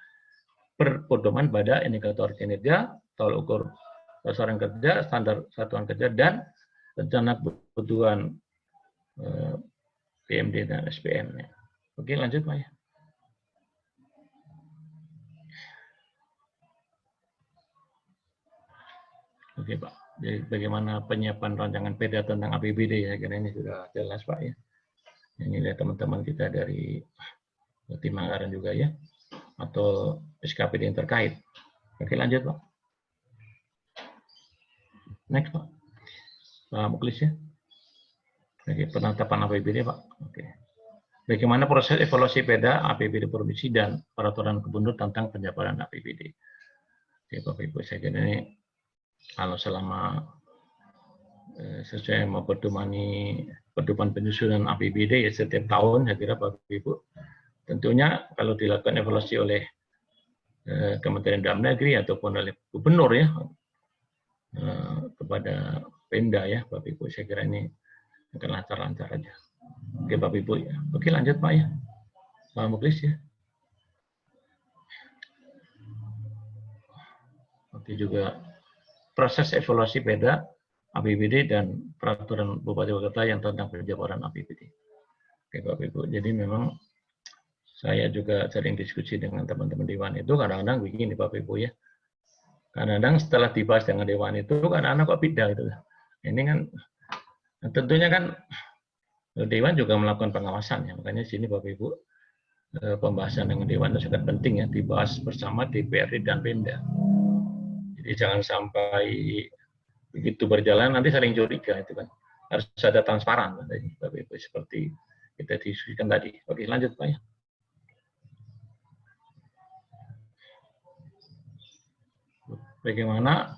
berpedoman pada indikator kinerja, tolak ukur sasaran kerja, standar satuan kerja dan rencana kebutuhan PMD dan SPM. -nya. Oke lanjut Pak ya. Oke Pak. Jadi bagaimana penyiapan rancangan perda tentang APBD ya, kira ini sudah jelas Pak ya. Ini lihat teman-teman kita dari tim anggaran juga ya, atau SKPD yang terkait. Oke lanjut Pak. Next Pak. Pak Muklis ya. Oke, penetapan APBD Pak. Oke. Bagaimana proses evaluasi perda APBD provinsi dan peraturan gubernur tentang penjabaran APBD. Oke Bapak Ibu, saya kira ini kalau selama sesuai pedoman penyusunan APBD ya setiap tahun saya kira Bapak Ibu tentunya kalau dilakukan evaluasi oleh Kementerian Dalam Negeri ataupun oleh gubernur ya kepada Pemda ya Bapak Ibu saya kira ini akan lancar-lancar aja. Oke Bapak Ibu ya. Oke lanjut Pak ya. Pak Muklis ya. Oke juga proses evaluasi perda APBD dan peraturan Bupati Wali Kota yang tentang penjabaran APBD. Oke Bapak Ibu, jadi memang saya juga sering diskusi dengan teman-teman Dewan itu kadang-kadang begini Bapak Ibu ya. Kadang-kadang setelah dibahas dengan Dewan itu kadang-kadang kok beda itu. Ini kan tentunya kan Dewan juga melakukan pengawasan ya, makanya sini Bapak Ibu pembahasan dengan Dewan itu sangat penting ya, dibahas bersama DPRD dan Pemda. Jadi jangan sampai begitu berjalan nanti saling curiga itu kan. Harus ada transparan Bapak Ibu seperti kita diskusikan tadi. Oke, lanjut Pak ya. Bagaimana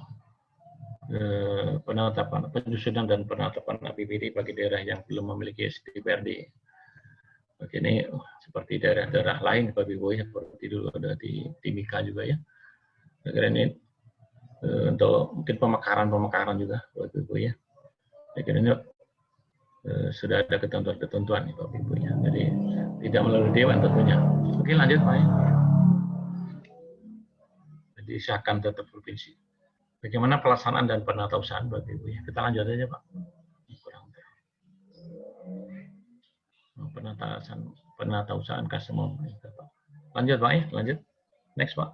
penetapan penyusunan dan penetapan APBD bagi daerah yang belum memiliki DPRD. Begini seperti daerah-daerah lain Bapak Ibu ya, seperti dulu ada di Timika juga ya. Saya ini untuk mungkin pemekaran juga Bapak Ibu ya. Saya kira ini sudah ada ketentuan-ketentuan nih Bapak Ibu ya. Jadi tidak melalui dewan tentunya. Oke lanjut Pak ya. Jadi disahkan tetap provinsi. Bagaimana pelaksanaan dan penatausahaan Bapak Ibu ya. Kita lanjut aja Pak. Penatausahaan customer. Lanjut Pak ya, lanjut. Next Pak.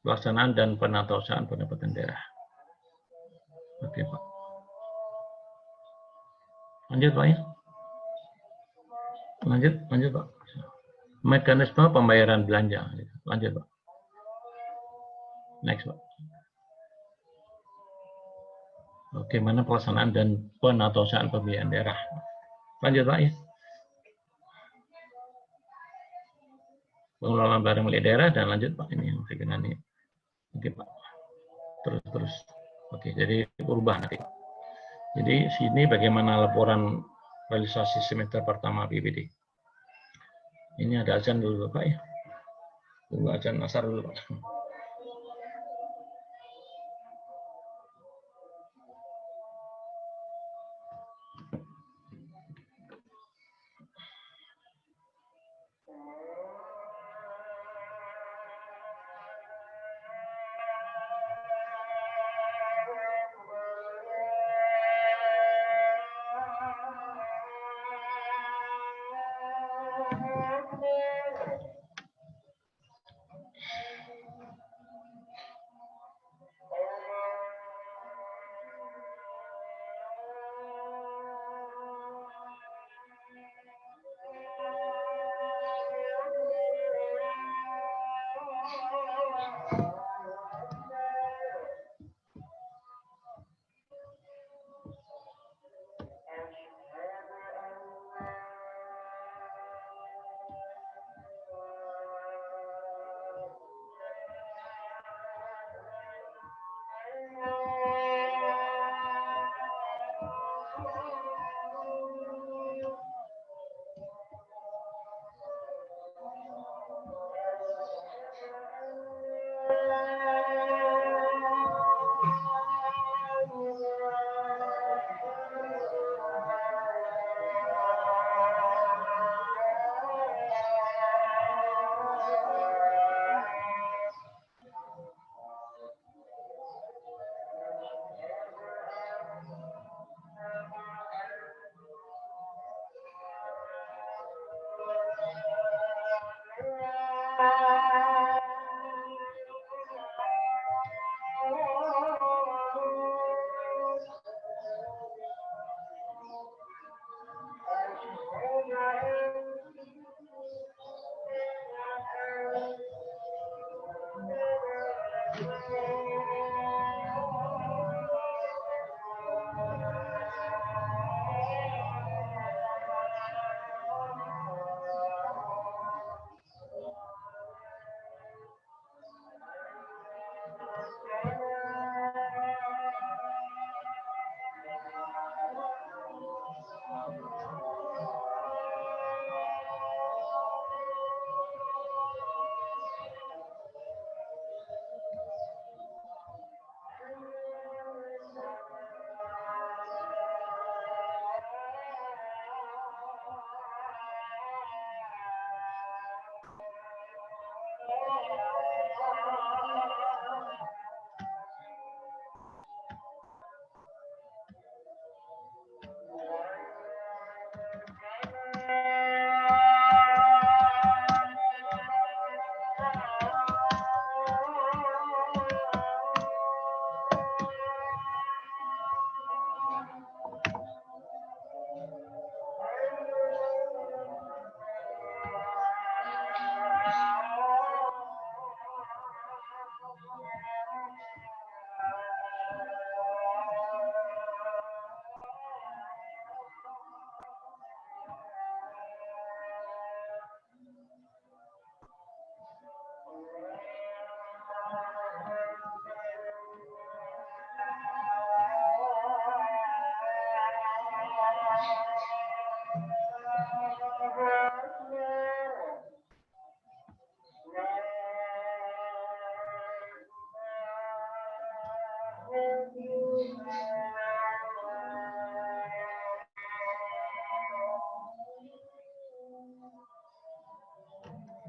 Pelaksanaan dan penatausahaan pendapatan daerah. Oke Pak. Lanjut Pak ya. Lanjut Pak. Mekanisme pembayaran belanja. Lanjut Pak. Next Pak. Oke, mana pelaksanaan dan penatausahaan pembiayaan daerah. Lanjut Pak ya. Pengelolaan barang milik daerah dan lanjut Pak ini yang saya kira ini. Oke Pak. Terus. Oke, jadi berubah nanti. Jadi sini bagaimana laporan realisasi semester pertama BPD. Ini ada azan dulu Pak ya. Tunggu azan asar dulu Pak.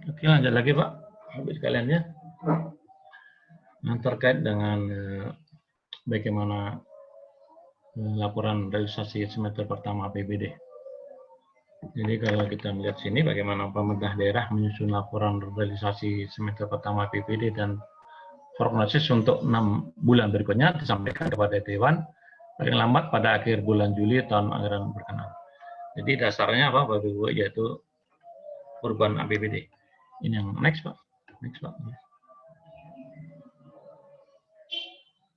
Oke, lanjut lagi Pak. Habis sekalian ya. Nah, terkait dengan bagaimana laporan realisasi semester pertama APBD. Jadi kalau kita melihat sini bagaimana pemerintah daerah menyusun laporan realisasi semester pertama APBD dan prognosis untuk 6 bulan berikutnya disampaikan kepada Dewan paling lambat pada akhir bulan Juli tahun anggaran berkenaan. Jadi dasarnya apa Bapak Ibu, yaitu perubahan APBD. Ini yang next Pak. Next Pak.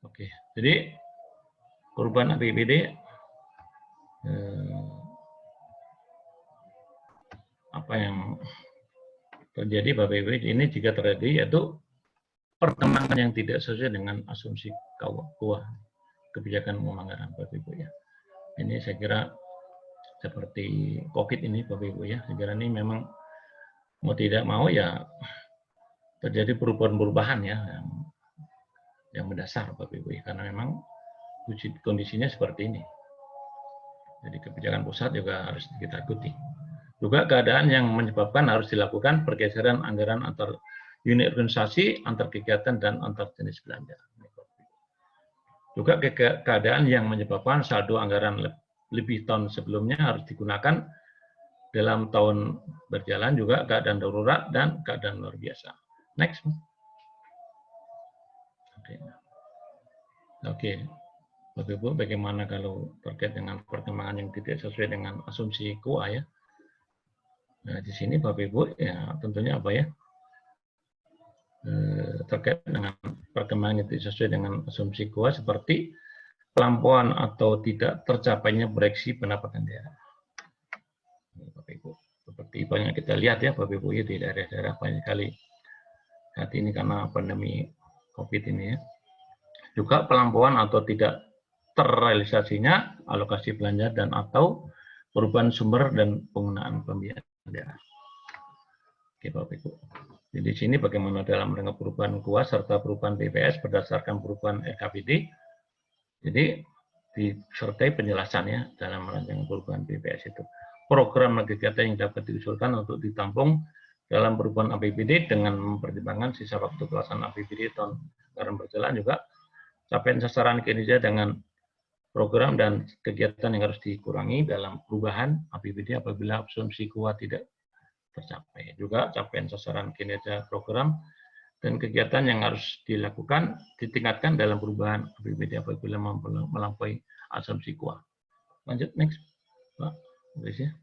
Oke, jadi perubahan APBD apa yang terjadi Bapak Ibu ini jika terjadi yaitu perkembangan yang tidak sesuai dengan asumsi KUA kebijakan umum anggaran Bapak Ibu ya. Ini saya kira seperti COVID ini Bapak Ibu ya. Saya kira ini memang mau tidak mau ya terjadi perubahan-perubahan ya yang mendasar Bapak Ibu ya, karena memang kondisinya seperti ini. Jadi kebijakan pusat juga harus kita ikuti. Juga keadaan yang menyebabkan harus dilakukan pergeseran anggaran antar unit organisasi, antar kegiatan, dan antar jenis belanja. Juga keadaan yang menyebabkan saldo anggaran lebih tahun sebelumnya harus digunakan dalam tahun berjalan, juga keadaan darurat dan keadaan luar biasa. Next. Oke. Bapak Ibu, bagaimana kalau terkait dengan perkembangan yang tidak sesuai dengan asumsi KUA ya? Nah, di sini Bapak Ibu ya tentunya apa ya? Terkait dengan perkembangan yang tidak sesuai dengan asumsi KUA seperti pelampauan atau tidak tercapainya proyeksi pendapatan daerah. Bapak Ibu, seperti banyak kita lihat ya Bapak Ibu ya di daerah-daerah banyak sekali saat ini karena pandemi COVID ini ya. Juga pelampauan atau tidak terrealisasinya alokasi belanja dan atau perubahan sumber dan penggunaan pembiayaan daerah. Oke Bapak Ibu. Jadi di sini bagaimana dalam rangka perubahan KUA serta perubahan BPS berdasarkan perubahan RKPD. Jadi disertai penjelasannya dalam rancangan perubahan BPS itu. Program dan kegiatan yang dapat diusulkan untuk ditampung dalam perubahan APBD dengan mempertimbangkan sisa waktu pelaksanaan APBD tahun anggaran berjalan, juga capaian sasaran kinerja dengan program dan kegiatan yang harus dikurangi dalam perubahan APBD apabila asumsi KUA tidak tercapai. Juga capaian sasaran kinerja program dan kegiatan yang harus dilakukan ditingkatkan dalam perubahan APBD apabila melampaui asumsi KUA. Lanjut next, Pak. Ya.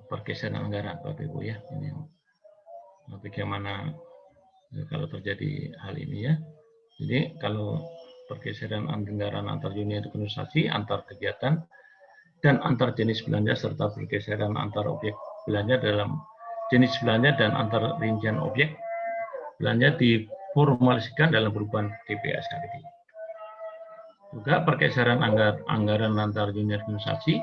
Pergeseran anggaran Bapak Ibu ya. Ini yang bagaimana kalau terjadi hal ini ya. Jadi kalau pergeseran anggaran antar unit organisasi, antar kegiatan, dan antar jenis belanja serta pergeseran antar objek belanja dalam jenis belanja dan antar rincian objek belanja diformulasikan dalam perubahan DPS KPD. Juga pergeseran anggaran antar unit organisasi,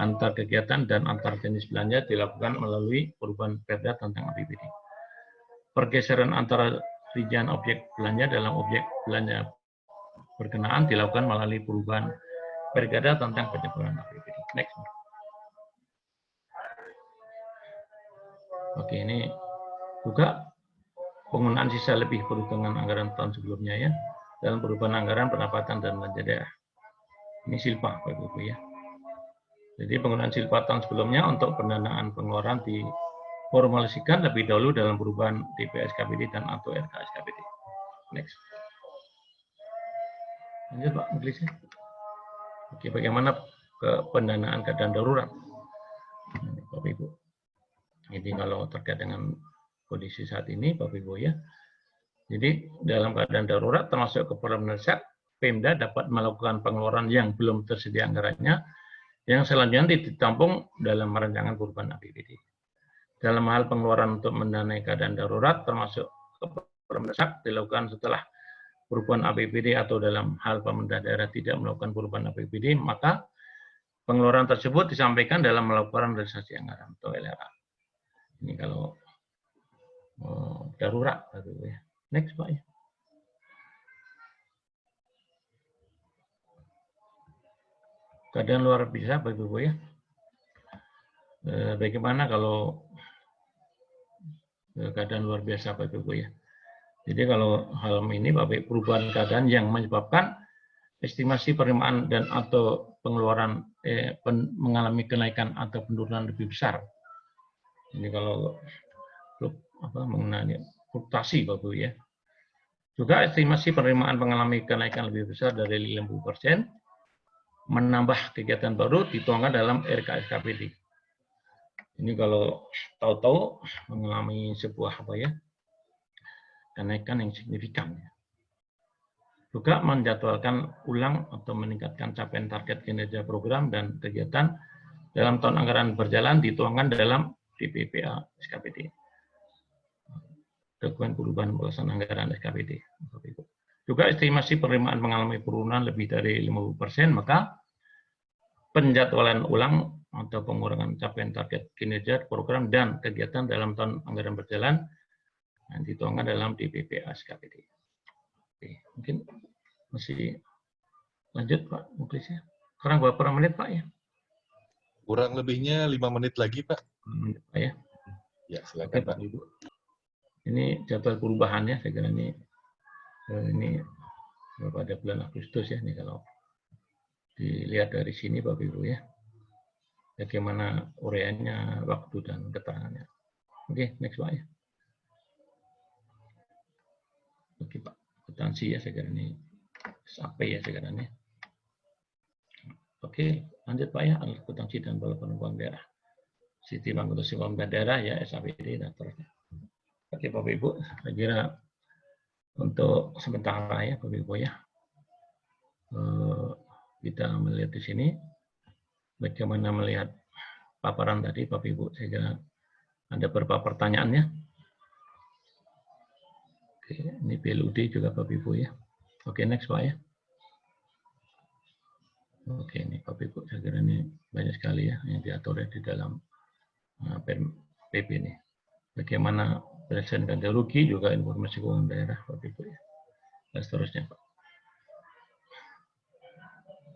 antar kegiatan, dan antar jenis belanja dilakukan melalui perubahan Perda tentang APBD. Pergeseran antara rincian objek belanja dalam objek belanja berkenaan dilakukan melalui perubahan Perda tentang penyebaran APBD. Next. Oke, ini juga penggunaan sisa lebih perhitungan anggaran tahun sebelumnya ya dalam perubahan anggaran pendapatan dan belanja daerah. Ini silpa Bapak Ibu ya. Jadi penggunaan silpa tahun sebelumnya untuk pendanaan pengeluaran diformulasikan lebih dahulu dalam perubahan DPS KPD dan atau RKS KPD. Next. Lanjut Pak, Inggrisnya. Oke, bagaimana pendanaan keadaan darurat, Bapak Ibu. Jadi kalau terkait dengan kondisi saat ini, Bapak Ibu ya. Jadi dalam keadaan darurat termasuk keperluan mendesak, Pemda dapat melakukan pengeluaran yang belum tersedia anggarannya, yang selanjutnya ditampung dalam rancangan perubahan APBD. Dalam hal pengeluaran untuk mendanai keadaan darurat termasuk keperluan mendesak dilakukan setelah perubahan APBD atau dalam hal pemerintah daerah tidak melakukan perubahan APBD, maka pengeluaran tersebut disampaikan dalam laporan realisasi anggaran atau LRA. Ini kalau darurat, ya. Next Pak ya. Keadaan luar biasa Bapak Ibu ya. bagaimana kalau keadaan luar biasa Bapak Ibu ya. Jadi kalau hal ini Bapak Ibu, perubahan keadaan yang menyebabkan estimasi penerimaan dan atau pengeluaran mengalami kenaikan atau penurunan lebih besar. Ini kalau mengenai fluktuasi Bapak Ibu ya. Juga estimasi penerimaan mengalami kenaikan lebih besar dari 50%, menambah kegiatan baru dituangkan dalam RKSKPD. Ini kalau tahu-tahu mengalami sebuah kenaikan yang signifikan. Juga menjadwalkan ulang atau meningkatkan capaian target kinerja program dan kegiatan dalam tahun anggaran berjalan dituangkan dalam DPPA SKPD. Dokumen perubahan pelaksanaan anggaran SKPD. Juga estimasi penerimaan mengalami penurunan lebih dari 50%, maka penjadwalan ulang atau pengurangan capaian target kinerja program dan kegiatan dalam tahun anggaran berjalan dituangkan dalam DPPA SKPD. Oke, mungkin masih lanjut Pak Muklis ya. Kurang berapa menit Pak ya? Kurang lebihnya 5 menit lagi Pak. Menit, Pak ya. Ya silakan Oke, Pak. Ibu. Ini jadwal perubahannya, saya kira ini pada bulan Agustus ya, ini kalau dilihat dari sini Bapak Ibu ya. Bagaimana uraiannya, waktu dan keterangannya. Oke, next Pak ya. Oke Pak, akuntansi ya, saya kira ini sampai ya, saya kira ini. Oke, lanjut Pak ya, akuntansi dan balapan uang daerah. Sistem akuntansi uang daerah ya, SAPD dan seterusnya. Oke Bapak Ibu, saya kira untuk sementara ya Bapak Ibu ya, kita melihat di sini bagaimana melihat paparan tadi Bapak Ibu. Saya kira ada beberapa pertanyaannya. Oke, ini PLUD juga Bapak Ibu ya. Oke, next Pak ya. Oke, ini Bapak Ibu, saya kira ini banyak sekali ya yang diatur di dalam PP ini. Bagaimana penyelesaian ganti rugi, juga informasi keuangan daerah Bapak Ibu ya. Dan seterusnya Pak.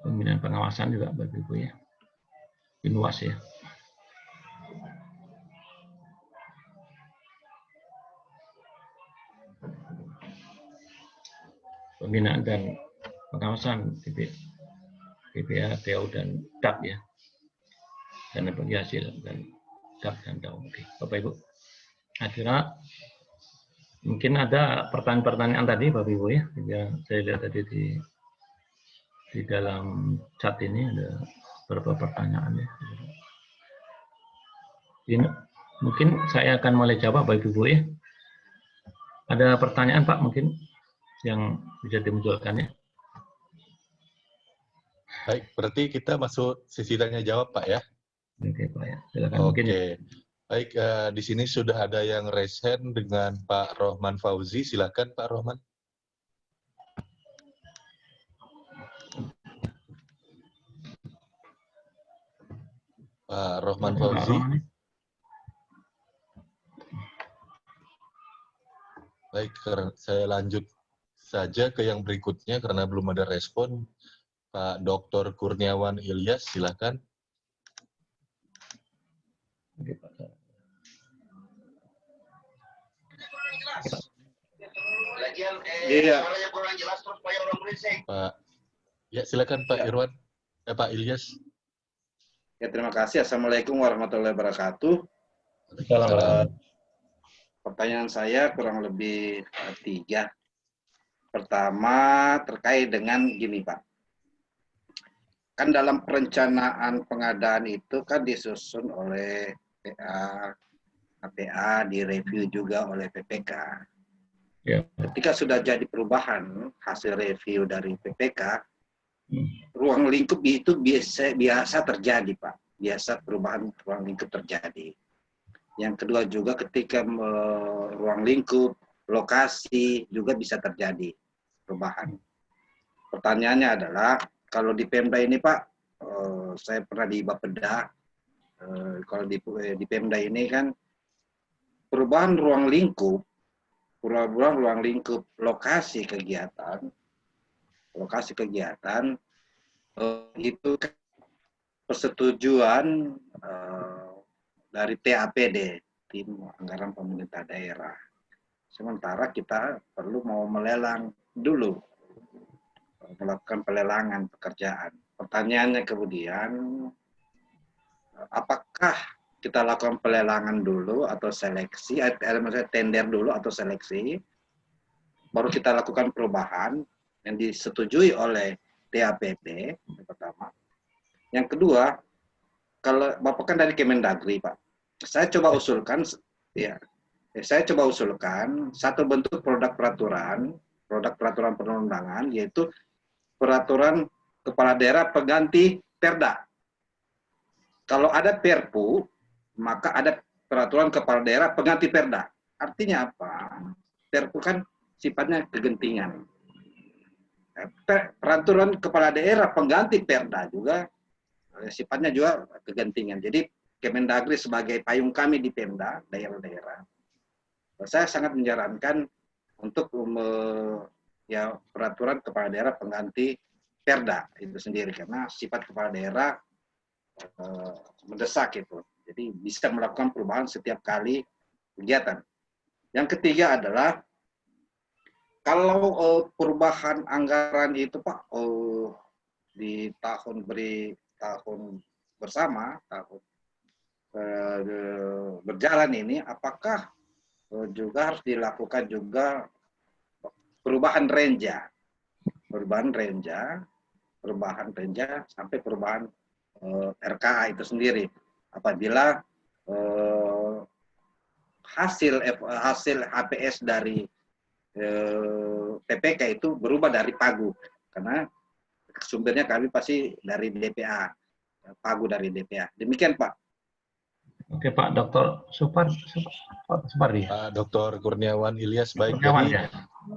Pembinaan pengawasan juga Bapak Ibu ya. Inwas ya. Pembinaan dan pengawasan BPA, TAU dan DAP ya. Dan bagi hasil dan DAP dan TAU. Oke, Bapak Ibu. Akhirnya mungkin ada pertanyaan-pertanyaan tadi Bapak Ibu ya. Saya lihat tadi di dalam chat ini ada beberapa pertanyaan ya. Ini, mungkin saya akan mulai jawab Bapak Ibu ya. Ada pertanyaan Pak mungkin yang bisa dimunculkan ya. Baik, berarti kita masuk sesi tanya jawab Pak ya. Oke Pak ya, silakan. Oke. Mungkin ya. Baik, di sini sudah ada yang raise hand dengan Pak Rohman Fauzi. Silakan Pak Rohman. Pak Rohman Fauzi. Baik, saya lanjut saja ke yang berikutnya karena belum ada respon. Pak Dr. Kurniawan Ilyas, silakan. Iya. Pak, ya silakan Pak Irwan, Pak Ilyas. Ya, terima kasih. Assalamualaikum warahmatullahi wabarakatuh. Pertanyaan saya kurang lebih 3. Pertama, terkait dengan gini Pak. Kan dalam perencanaan pengadaan itu kan disusun oleh PA, KPA, direview juga oleh PPK. Ya. Ketika sudah jadi perubahan hasil review dari PPK, ruang lingkup itu biasa terjadi Pak. Biasa perubahan ruang lingkup terjadi. Yang kedua juga ketika ruang lingkup, lokasi juga bisa terjadi perubahan. Pertanyaannya adalah, kalau di Pemda ini Pak, saya pernah di Bapeda, kalau di Pemda ini kan perubahan ruang lingkup lokasi kegiatan itu persetujuan dari TAPD, tim anggaran pemerintah daerah. Sementara kita perlu mau melelang dulu, melakukan pelelangan pekerjaan. Pertanyaannya kemudian, apakah kita lakukan pelelangan dulu atau seleksi, maksudnya tender dulu atau seleksi, baru kita lakukan perubahan yang disetujui oleh TAPD, yang pertama. Yang kedua, kalau Bapak kan dari Kemendagri, Pak, saya coba usulkan, ya, saya coba usulkan satu bentuk produk peraturan perundang-undangan, yaitu peraturan kepala daerah pengganti Perda. Kalau ada Perpu, maka ada peraturan kepala daerah pengganti Perda. Artinya apa? Perpu kan sifatnya kegentingan. Peraturan kepala daerah pengganti Perda juga sifatnya juga kegentingan. Jadi Kemendagri sebagai payung kami di Pemda, daerah-daerah, saya sangat menyarankan untuk ya peraturan kepala daerah pengganti Perda itu sendiri, karena sifat kepala daerah mendesak itu. Jadi bisa melakukan perubahan setiap kali kegiatan. Yang ketiga adalah kalau perubahan anggaran itu Pak di tahun bersama, tahun berjalan ini, apakah juga harus dilakukan juga perubahan renja sampai perubahan RKA itu sendiri. Apabila hasil HPS dari PPK itu berubah dari Pagu, karena sumbernya kami pasti dari DPA, Pagu dari DPA. Demikian Pak. Oke Pak Dr. Supardi. Pak Dr. Kurniawan Ilyas, baik. Kurniawan, Jadi ya.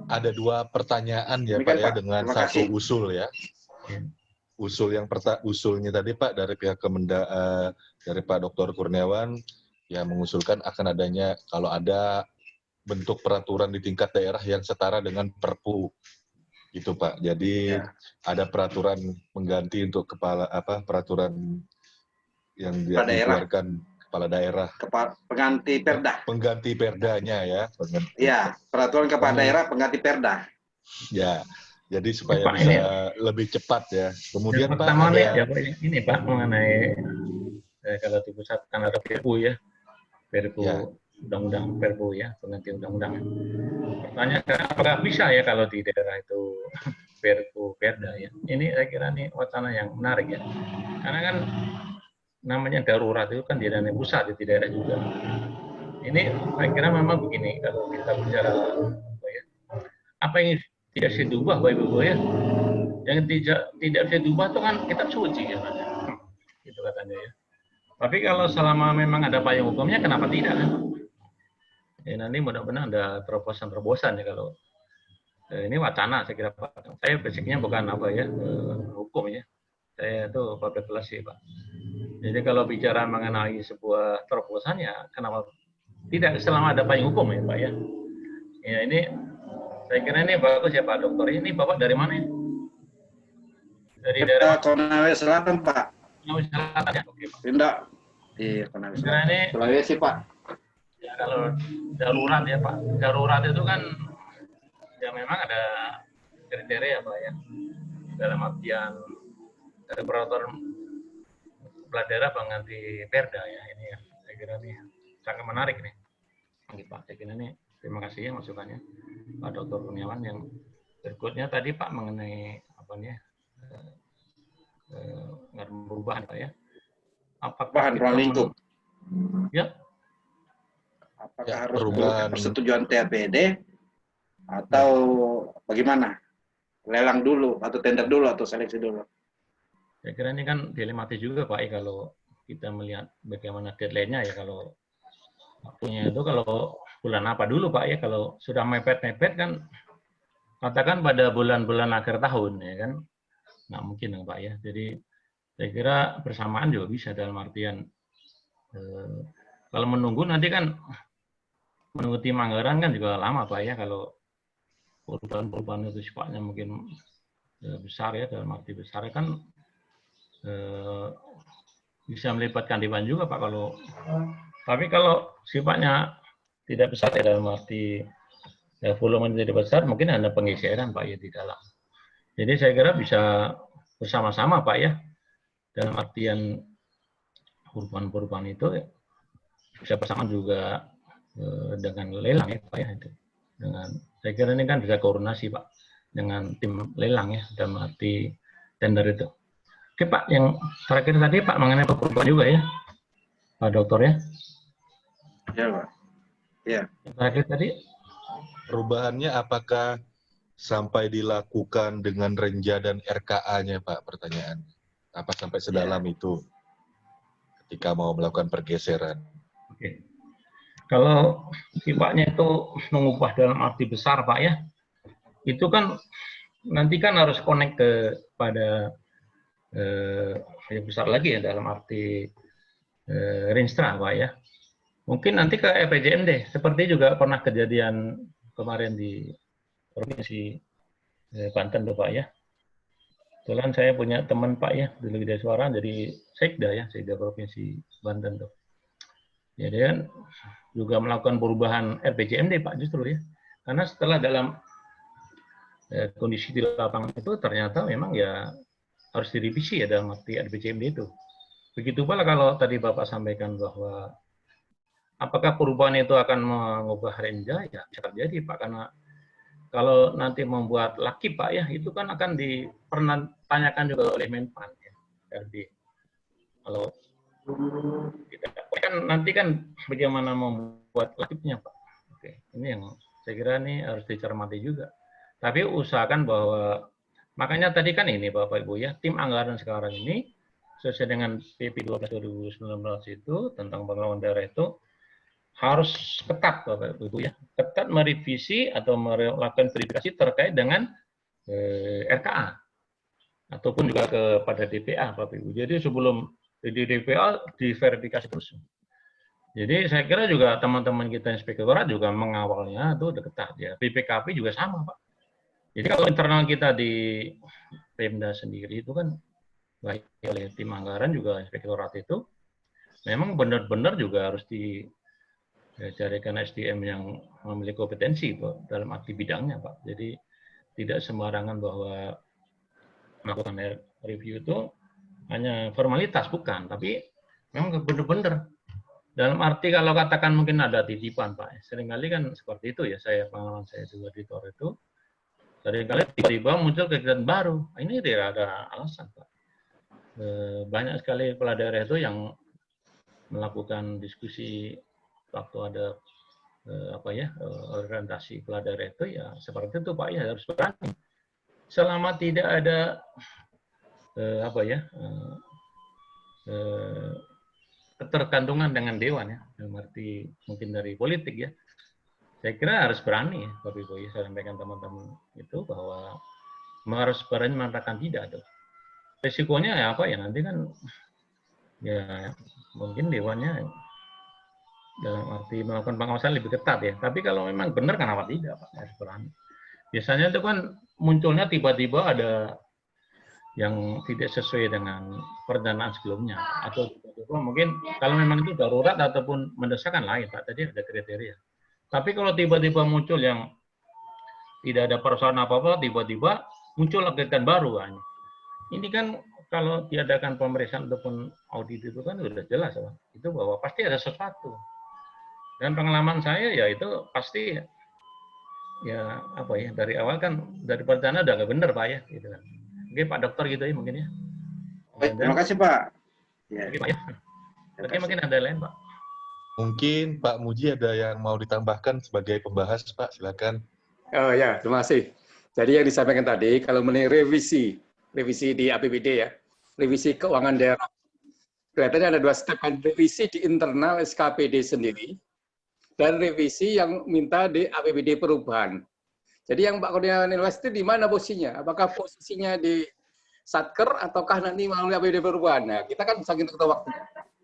ada dua pertanyaan ya Demikian, Pak ya, Pak. dengan Terima satu kasih. usul ya. Usulnya tadi Pak dari pihak dari Pak Dr. Kurniawan yang mengusulkan akan adanya, kalau ada bentuk peraturan di tingkat daerah yang setara dengan Perpu gitu Pak. Jadi ada peraturan pengganti untuk peraturan yang dikeluarkan kepala daerah. Pengganti Perda. Pengganti Perdanya ya. Iya, peraturan kepala daerah pengganti Perda. Ya. Jadi supaya Pak, bisa lebih cepat ya. Kemudian yang Pak pertama ada ya Pak, ini Pak mengenai kalau dipusatkan ada Perpu ya. Perpu ya. undang-undang Perpu ya, pengganti undang-undang. Pertanyaan, apakah bisa ya kalau di daerah itu Perpu Perda ya? Ini saya kira ini wacana yang menarik ya. Karena kan namanya darurat itu kan di daerah pusat, di daerah juga. Ini saya kira memang begini, kalau kita bicara apa yang tidak bisa diubah Bapak Ibu ya, yang tidak bisa diubah itu kan kitab suci ya, gitu katanya ya. Tapi kalau selama memang ada payung hukumnya, kenapa tidak kan? Ya, nanti mudah-mudahan ada terobosan-terobosan ya kalau ini wacana saya kira Pak. Saya basicnya bukan apa ya hukum ya. Saya itu public policy Pak. Jadi kalau bicara mengenai sebuah terobosan ya kenapa tidak selama ada payung hukum ya Pak ya. Ya ini saya kira ini bagus ya Pak Dokter. Ini Bapak dari mana ya? Dari daerah Konawe Selatan Pak. Konawe Selatan ya. Oke Pak. Tidak di Konawe Selatan. Ini Sulawesi Pak. Ya kalau darurat ya Pak. Darurat itu kan ya memang ada kriteria Pak ya. Dalam artian dari peraturan kepala daerah pengganti Perda ya, ini ya saya kira ini sangat menarik nih. Oke Pak, saya kira ini terima kasih ya masukannya Pak Dr. Kurniawan. Yang berikutnya tadi Pak mengenai apa nih nggak perubahan Pak ya. Apakah ruang lingkup? Ya. Apakah Ya, harus perubahan persetujuan TAPD atau bagaimana? Lelang dulu atau tender dulu atau seleksi dulu? Saya kira ini kan dilematis juga Pak ya, kalau kita melihat bagaimana deadline-nya ya, kalau waktunya itu kalau bulan apa dulu Pak ya, kalau sudah mepet-mepet kan katakan pada bulan-bulan akhir tahun ya kan, nggak mungkin ya Pak ya. Jadi saya kira bersamaan juga bisa, dalam artian kalau menunggu nanti kan menunggu tim anggaran kan juga lama Pak ya, kalau perubahan-perubahan itu sifatnya mungkin besar ya, dalam arti besar kan bisa melibatkan Dewan juga Pak kalau. Tapi kalau sifatnya tidak besar ya, dalam arti ya, volume tidak besar, mungkin ada penggeseran Pak ya di dalam. Jadi saya kira bisa bersama-sama Pak ya, dalam artian perubahan-perubahan itu ya, bisa bersama juga dengan lelang ya Pak ya. Itu. Dengan, saya kira ini kan bisa koordinasi Pak dengan tim lelang ya, dalam arti tender itu. Oke Pak, yang terakhir tadi Pak mengenai perubahan juga ya, Pak Dokter ya. Ya Pak. Ya. Yang terakhir tadi. Perubahannya apakah sampai dilakukan dengan renja dan RKA-nya Pak, pertanyaan. Apa sampai sedalam itu ketika mau melakukan pergeseran? Oke. Kalau sifatnya itu mengubah dalam arti besar Pak ya, itu kan nanti kan harus connect kepada yang besar lagi ya, dalam arti Rinstra Pak ya. Mungkin nanti ke EPJMD, seperti juga pernah kejadian kemarin di Provinsi Banten tuh Pak ya. Kebetulan saya punya teman Pak ya, dulu di Suara, jadi Sekda ya, Sekda Provinsi Banten tuh. Jadi kan juga melakukan perubahan RPJMD Pak justru ya. Karena setelah dalam kondisi di lapangan itu ternyata memang ya harus direvisi ya dalam arti RPJMD itu. Begitu pula kalau tadi Bapak sampaikan bahwa apakah perubahan itu akan mengubah renja, ya bisa terjadi Pak, karena kalau nanti membuat laki Pak ya, itu kan akan dipertanyakan juga oleh Menpan ya. Jadi kalau tidak, kan nanti kan bagaimana membuat lakibnya Pak. Oke, ini yang saya kira ini harus dicermati juga. Tapi usahakan bahwa, makanya tadi kan ini Bapak Ibu ya, tim anggaran sekarang ini sesuai dengan PP 12 2019 itu tentang pengelolaan daerah itu harus ketat Bapak Ibu ya, ketat merevisi atau melakukan verifikasi terkait dengan RKA ataupun juga kepada DPA Bapak Ibu. Jadi sebelum di DPA diverifikasi terus. Jadi saya kira juga teman-teman kita inspektorat juga mengawalnya itu udah ketat ya. BPKP juga sama Pak. Jadi kalau internal kita di Pemda sendiri itu kan baik oleh tim anggaran juga inspektorat itu memang benar-benar juga harus dicarikan SDM yang memiliki kompetensi Pak, dalam arti bidangnya Pak. Jadi tidak sembarangan bahwa melakukan review itu hanya formalitas, bukan, tapi memang benar-benar dalam arti kalau katakan mungkin ada titipan Pak. Seringkali kan seperti itu ya, saya pengalaman saya juga di Tor itu seringkali tiba-tiba muncul kegiatan baru. Ini tidak ada alasan Pak. Banyak sekali kepala daerah itu yang melakukan diskusi waktu ada orientasi kepala daerah itu ya seperti itu Pak ya, harus berani. Selama tidak ada ketergantungan dengan dewan ya, dalam arti mungkin dari politik ya. Saya kira harus berani ya, Bapak Ibu ya, saya sampaikan teman-teman itu bahwa harus berani mengatakan tidak tuh. Resikonya ya apa ya, nanti kan ya mungkin dewannya dalam arti melakukan pengawasan lebih ketat ya. Tapi kalau memang benar kenapa tidak Pak, harus berani. Biasanya itu kan munculnya tiba-tiba ada yang tidak sesuai dengan perencanaan sebelumnya, atau mungkin kalau memang itu darurat ataupun mendesak kan lain Pak, tadi ada kriteria. Tapi kalau tiba-tiba muncul yang tidak ada persoalan apa-apa, tiba-tiba muncul kegiatan baru kan. Ini kan kalau diadakan pemeriksaan ataupun audit itu kan sudah jelas Pak, itu bahwa pasti ada sesuatu. Dan pengalaman saya ya itu pasti ya apa ya, dari awal kan dari perencanaan udah nggak benar Pak ya, gitu kan. Oke Pak Dokter gitu ya mungkin ya. Baik, terima kasih Pak. Ya. Oke Pak ya. Oke mungkin ada lain Pak. Mungkin Pak Muji ada yang mau ditambahkan sebagai pembahas Pak, silakan. Oh ya, terima kasih. Jadi yang disampaikan tadi, kalau mengenai revisi di APBD ya, revisi keuangan daerah. Kelihatannya ada dua step, kan, revisi di internal SKPD sendiri, dan revisi yang minta di APBD perubahan. Jadi yang Pak Koordinator Invest itu di mana posisinya? Apakah posisinya di Satker ataukah nanti melalui APBD perubahan? Nah, kita kan saking tertentu waktu.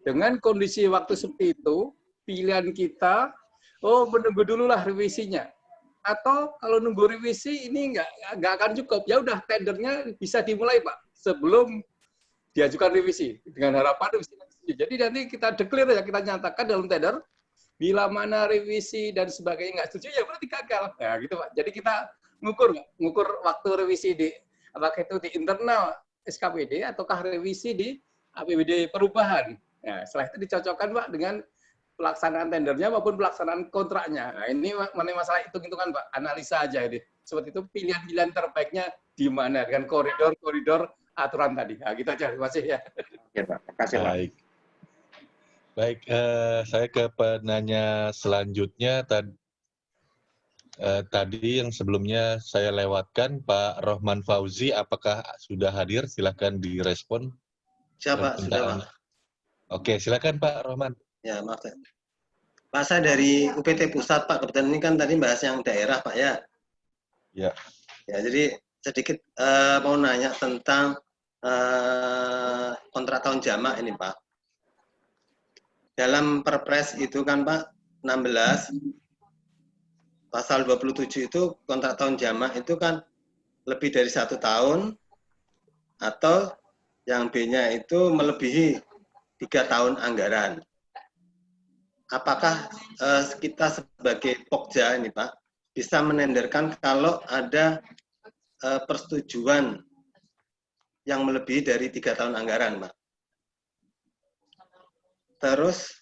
Dengan kondisi waktu seperti itu, pilihan kita, menunggu dulu lah revisinya. Atau kalau nunggu revisi ini nggak akan cukup, ya udah tendernya bisa dimulai Pak sebelum diajukan revisi, dengan harapan revisi revisi. Jadi nanti kita declare ya, kita nyatakan dalam tender, bila mana revisi dan sebagainya nggak setuju, ya berarti gagal. Nah, gitu Pak. Jadi kita ngukur waktu revisi di, apakah itu di internal SKPD ataukah revisi di APBD perubahan. Nah, setelah itu dicocokkan Pak dengan pelaksanaan tendernya maupun pelaksanaan kontraknya. Nah, ini mengenai masalah hitung-hitungan Pak, analisa aja ini. Seperti itu pilihan-pilihan terbaiknya di mana dengan koridor-koridor aturan tadi. Nah, gitu aja. Terima kasih ya. Oke Pak, terima kasih Pak. Baik, saya ke penanya selanjutnya. Tadi yang sebelumnya saya lewatkan, Pak Rohman Fauzi, apakah sudah hadir? Silakan direspon. Siapa? Sudah Pak. Oke, silakan Pak Rohman. Ya, maaf. Pak, saya dari UPT Pusat, Pak. Kebetulan ini kan tadi bahas yang daerah, Pak, ya? Ya. Ya, jadi sedikit mau nanya tentang kontrak tahun jamak ini, Pak. Dalam Perpres itu kan, Pak, 16, pasal 27 itu kontrak tahun jamak itu kan lebih dari 1 tahun, atau yang B-nya itu melebihi 3 tahun anggaran. Apakah kita sebagai Pokja ini Pak bisa menenderkan kalau ada persetujuan yang melebihi dari 3 tahun anggaran, Pak? Terus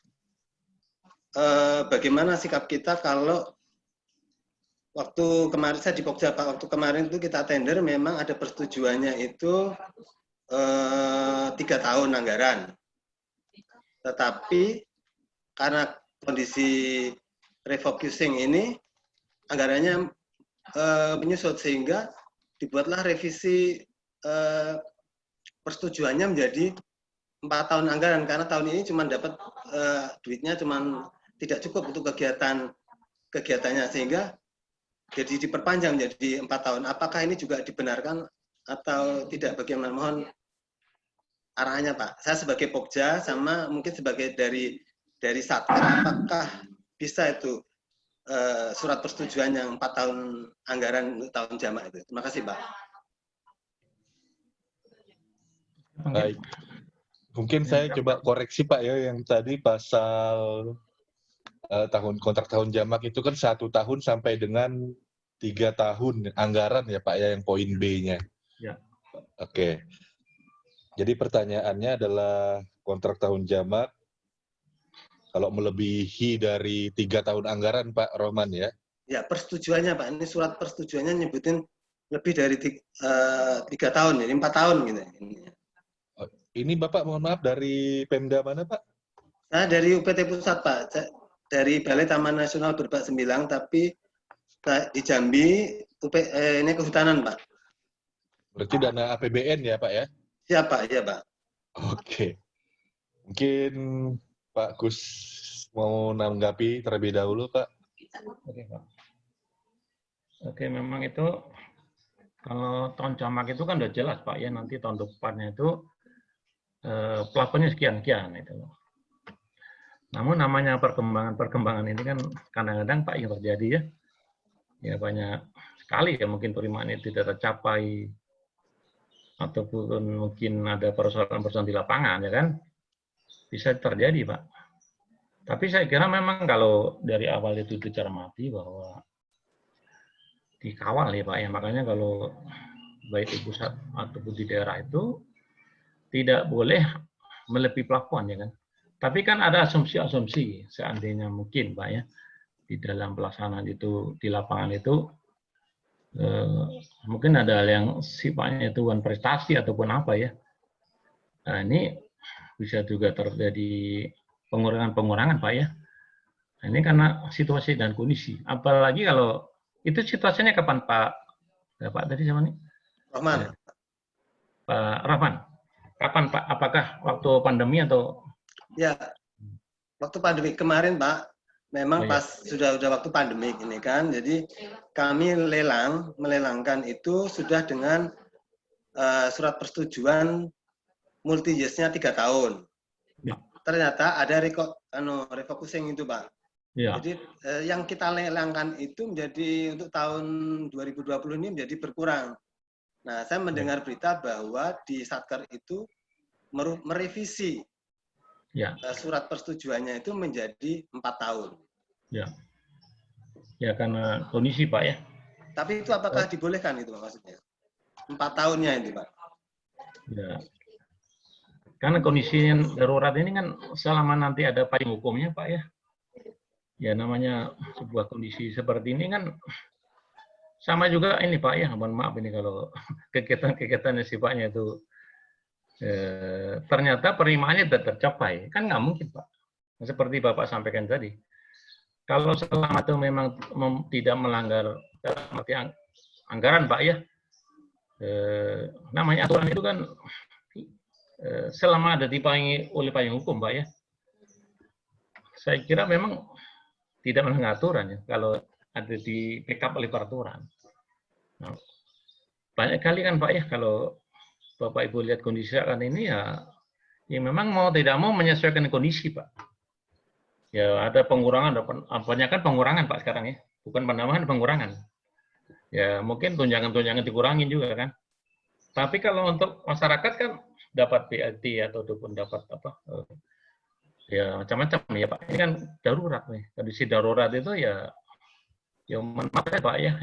bagaimana sikap kita kalau waktu kemarin saya di Pokja Pak, waktu kemarin itu kita tender memang ada persetujuannya itu 3 tahun anggaran, tetapi karena kondisi refocusing ini anggarannya menyusut sehingga dibuatlah revisi persetujuannya menjadi 4 tahun anggaran karena tahun ini cuma dapat duitnya cuma tidak cukup untuk kegiatannya sehingga jadi diperpanjang menjadi 4 tahun. Apakah ini juga dibenarkan atau tidak? Bagaimana? Mohon arahannya Pak. Saya sebagai Pokja sama mungkin sebagai dari Satker, apakah bisa itu surat persetujuan yang 4 tahun anggaran untuk tahun jamak itu? Terima kasih Pak. Baik. Mungkin saya coba koreksi Pak ya, yang tadi pasal kontrak tahun jamak itu kan 1 tahun sampai dengan 3 tahun anggaran ya Pak ya, yang poin B-nya. Ya. Oke. Jadi pertanyaannya adalah kontrak tahun jamak kalau melebihi dari 3 tahun anggaran Pak Rohman ya? Ya, persetujuannya Pak. Ini surat persetujuannya nyebutin lebih dari 3 tahun, jadi 4 tahun gitu. Ini Bapak mohon maaf dari Pemda mana Pak? Saya dari UPT Pusat Pak. Dari Balai Taman Nasional Berbak Sembilang, tapi di Jambi ini kehutanan Pak. Berarti dana APBN ya Pak ya? Iya Pak, iya Pak. Oke. Mungkin Pak Kus mau menanggapi terlebih dahulu Pak. Oke Pak. Oke, memang itu kalau tahun jamak itu kan udah jelas Pak ya, nanti tahun depannya itu plafonnya sekian-sekian itu. Namun namanya perkembangan ini kan kadang-kadang Pak yang terjadi ya. Ya banyak sekali ya mungkin penerimaan itu tidak tercapai ataupun mungkin ada persoalan-persoalan di lapangan ya kan. Bisa terjadi Pak. Tapi saya kira memang kalau dari awal itu dicermati bahwa dikawal ya Pak ya. Makanya kalau baik di pusat ataupun di daerah itu tidak boleh melebihi plafon ya kan. Tapi kan ada asumsi-asumsi seandainya mungkin Pak ya di dalam pelaksanaan itu di lapangan itu mungkin ada hal yang sifatnya itu bukan prestasi ataupun apa ya. Nah, ini bisa juga terjadi pengurangan Pak ya. Nah, ini karena situasi dan kondisi. Apalagi kalau itu situasinya kapan Pak? Pak tadi siapa nih? Rahman. Pak Rahman. Kapan Pak? Apakah waktu pandemi atau? Ya, waktu pandemi kemarin Pak. Memang pas sudah waktu pandemi ini kan. Jadi kami melelangkan itu sudah dengan surat persetujuan multi years-nya 3 tahun. Ya. Ternyata ada refocusing itu Pak. Ya. Jadi yang kita lelangkan itu menjadi untuk tahun 2020 ini menjadi berkurang. Nah, saya mendengar berita bahwa di Satker itu merevisi Ya. Surat persetujuannya itu menjadi 4 tahun. Ya. Ya karena kondisi Pak ya. Tapi itu apakah dibolehkan itu Pak, maksudnya? 4 tahunnya itu Pak. Ya. Karena kondisi yang darurat ini kan selama nanti ada payung hukumnya Pak ya. Ya namanya sebuah kondisi seperti ini kan sama juga ini Pak ya. Mohon maaf ini kalau kegiatan-kegiatannya sifatnya itu ternyata penerimaannya tidak tercapai. Kan nggak mungkin Pak. Seperti Bapak sampaikan tadi. Kalau selama itu memang tidak melanggar dalam arti anggaran Pak ya. Namanya aturan itu kan selama ada dipaingi oleh payung hukum Pak ya. Saya kira memang tidak melanggar aturan ya kalau ada di backup oleh peraturan. Nah, banyak kali kan Pak ya kalau Bapak Ibu lihat kondisi saat ini ya memang mau tidak mau menyesuaikan kondisi Pak. Ya ada pengurangan, banyak kan pengurangan Pak sekarang ya, bukan penambahan, pengurangan. Ya mungkin tunjangan-tunjangan dikurangin juga kan. Tapi kalau untuk masyarakat kan dapat BLT atau dapat apa, ya macam-macam ya Pak. Ini kan darurat nih, kondisi darurat itu ya maaf ya Pak ya,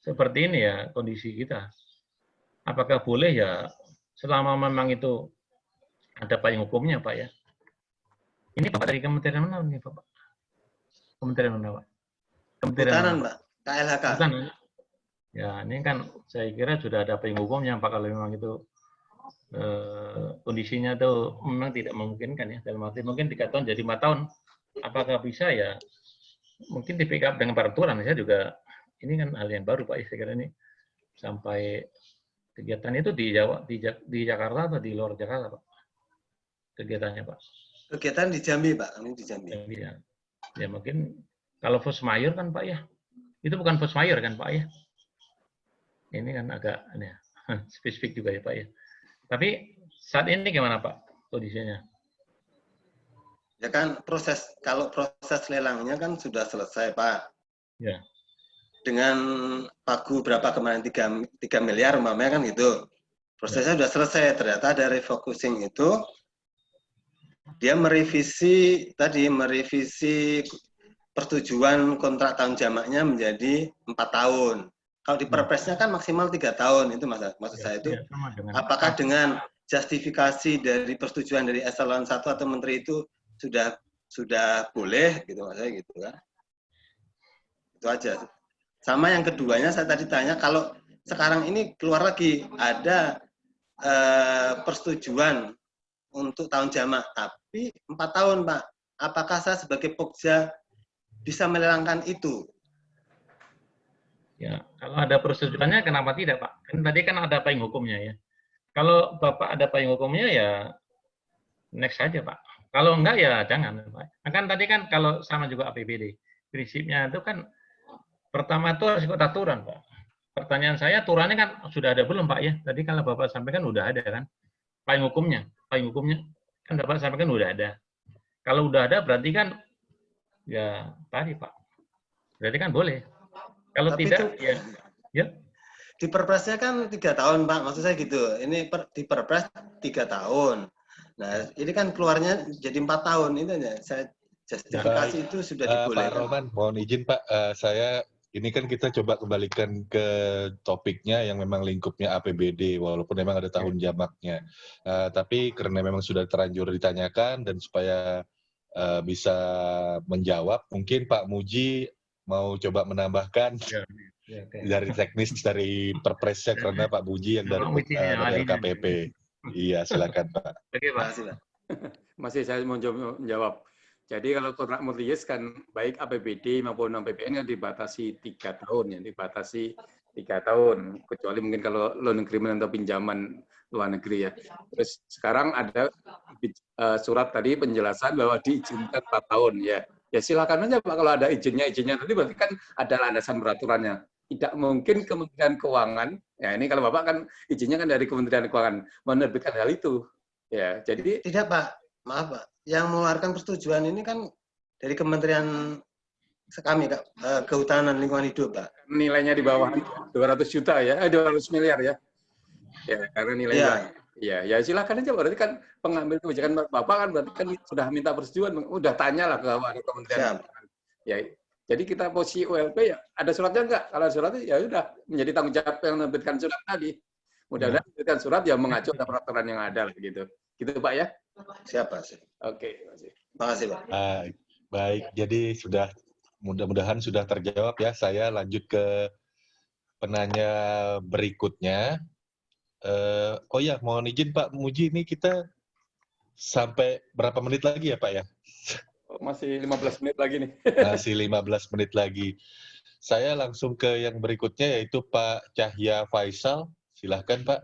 seperti ini ya kondisi kita. Apakah boleh ya selama memang itu ada payung hukumnya Pak ya. Ini Bapak dari kementerian mana nih Bapak? Kementerian mana Pak? Kehutanan Pak, KLHK. Kehutanan. Ya ini kan saya kira sudah ada payung hukumnya Pak kalau memang itu kondisinya itu memang tidak memungkinkan ya. Dalam arti mungkin 3 tahun jadi 5 tahun. Apakah bisa ya? Mungkin di pick up dengan peraturan. Saya juga ini kan hal yang baru Pak ya. Saya kira ini sampai kegiatan itu di Jakarta atau di luar Jakarta Pak? Kegiatannya Pak? Kegiatan di Jambi Pak, kami di Jambi. Ya. Ya mungkin kalau force majeure kan Pak ya. Itu bukan force majeure kan Pak ya. Ini kan agak ya, spesifik juga ya Pak ya. Tapi saat ini gimana Pak kondisinya? Ya kan kalau proses lelangnya kan sudah selesai Pak. Ya. Dengan pagu berapa kemarin 3 miliar umpamanya kan gitu. Prosesnya sudah selesai, ternyata ada refocusing itu dia merevisi persetujuan kontrak tahun jamaknya menjadi 4 tahun. Kalau di perpresnya kan maksimal 3 tahun itu maksud saya itu. Apakah dengan justifikasi dari persetujuan dari eselon 1 atau menteri itu sudah boleh gitu maksudnya gitu kan. Itu aja. Sama yang keduanya saya tadi tanya kalau sekarang ini keluar lagi ada persetujuan untuk tahun jamak tapi 4 tahun Pak. Apakah saya sebagai Pokja bisa melelangkan itu? Ya, kalau ada persetujuannya kenapa tidak Pak? Kan tadi kan ada payung hukumnya ya. Kalau Bapak ada payung hukumnya ya next saja Pak. Kalau enggak ya jangan Pak. Kan tadi kan kalau sama juga APBD. Prinsipnya itu kan pertama itu harus ikut aturan Pak. Pertanyaan saya aturannya kan sudah ada belum Pak ya? Tadi kalau Bapak sampaikan udah ada kan. Payung hukumnya kan Bapak sampaikan udah ada. Kalau udah ada berarti kan ya tadi Pak. Berarti kan boleh. Kalau tapi tidak itu, ya. Di perpresnya kan 3 tahun Pak, maksud saya gitu. Ini di perpres 3 tahun. Nah, ini kan keluarnya jadi 4 tahun itu ya. Saya justifikasi itu sudah dibolehkan. Pak Roman, mohon izin Pak, saya ini kan kita coba kembalikan ke topiknya yang memang lingkupnya APBD, walaupun memang ada tahun jamaknya. Tapi karena memang sudah terlanjur ditanyakan dan supaya bisa menjawab, mungkin Pak Muji mau coba menambahkan dari teknis dari perpresnya karena Pak Muji yang dari LKPP. Iya, silakan Pak. Oke Pak. Masih saya mau menjawab. Jadi kalau kontrak multi-years kan baik APBD maupun non-PPN kan dibatasi 3 tahun ya, dibatasi 3 tahun. Kecuali mungkin kalau loan agreement atau pinjaman luar negeri ya. Terus sekarang ada surat tadi penjelasan bahwa diizinkan 4 tahun ya. Ya silakan aja Pak kalau ada izinnya tadi berarti kan ada landasan peraturannya. Tidak mungkin Kementerian Keuangan, ya ini kalau Bapak kan izinnya kan dari Kementerian Keuangan menerbitkan hal itu. Ya, jadi tidak Pak, maaf Pak. Yang mengeluarkan persetujuan ini kan dari Kementerian kami Kehutanan Lingkungan Hidup Pak. Nilainya di bawah 200 juta ya, 200 miliar ya. Ya, karena nilainya. Iya, ya silakan aja. Berarti kan pengambil kebijakan Bapak kan berarti kan sudah minta persetujuan, udah tanya lah ke Kementerian. Ya, jadi kita posisi ULP ya ada suratnya enggak? Kalau ada suratnya ya udah menjadi tanggung jawab yang menerbitkan surat tadi. Mudah-mudahan menerbitkan surat yang mengacu pada peraturan yang ada lah gitu. Gitu Pak ya? Siapa sih? Oke, terima kasih. Terima kasih Pak. Baik, jadi sudah mudah-mudahan sudah terjawab ya. Saya lanjut ke penanya berikutnya. Oh ya, mohon izin Pak Muji, ini kita sampai berapa menit lagi ya Pak ya? Masih 15 menit lagi nih. Masih 15 menit lagi. Saya langsung ke yang berikutnya yaitu Pak Cahya Faisal. Silahkan Pak.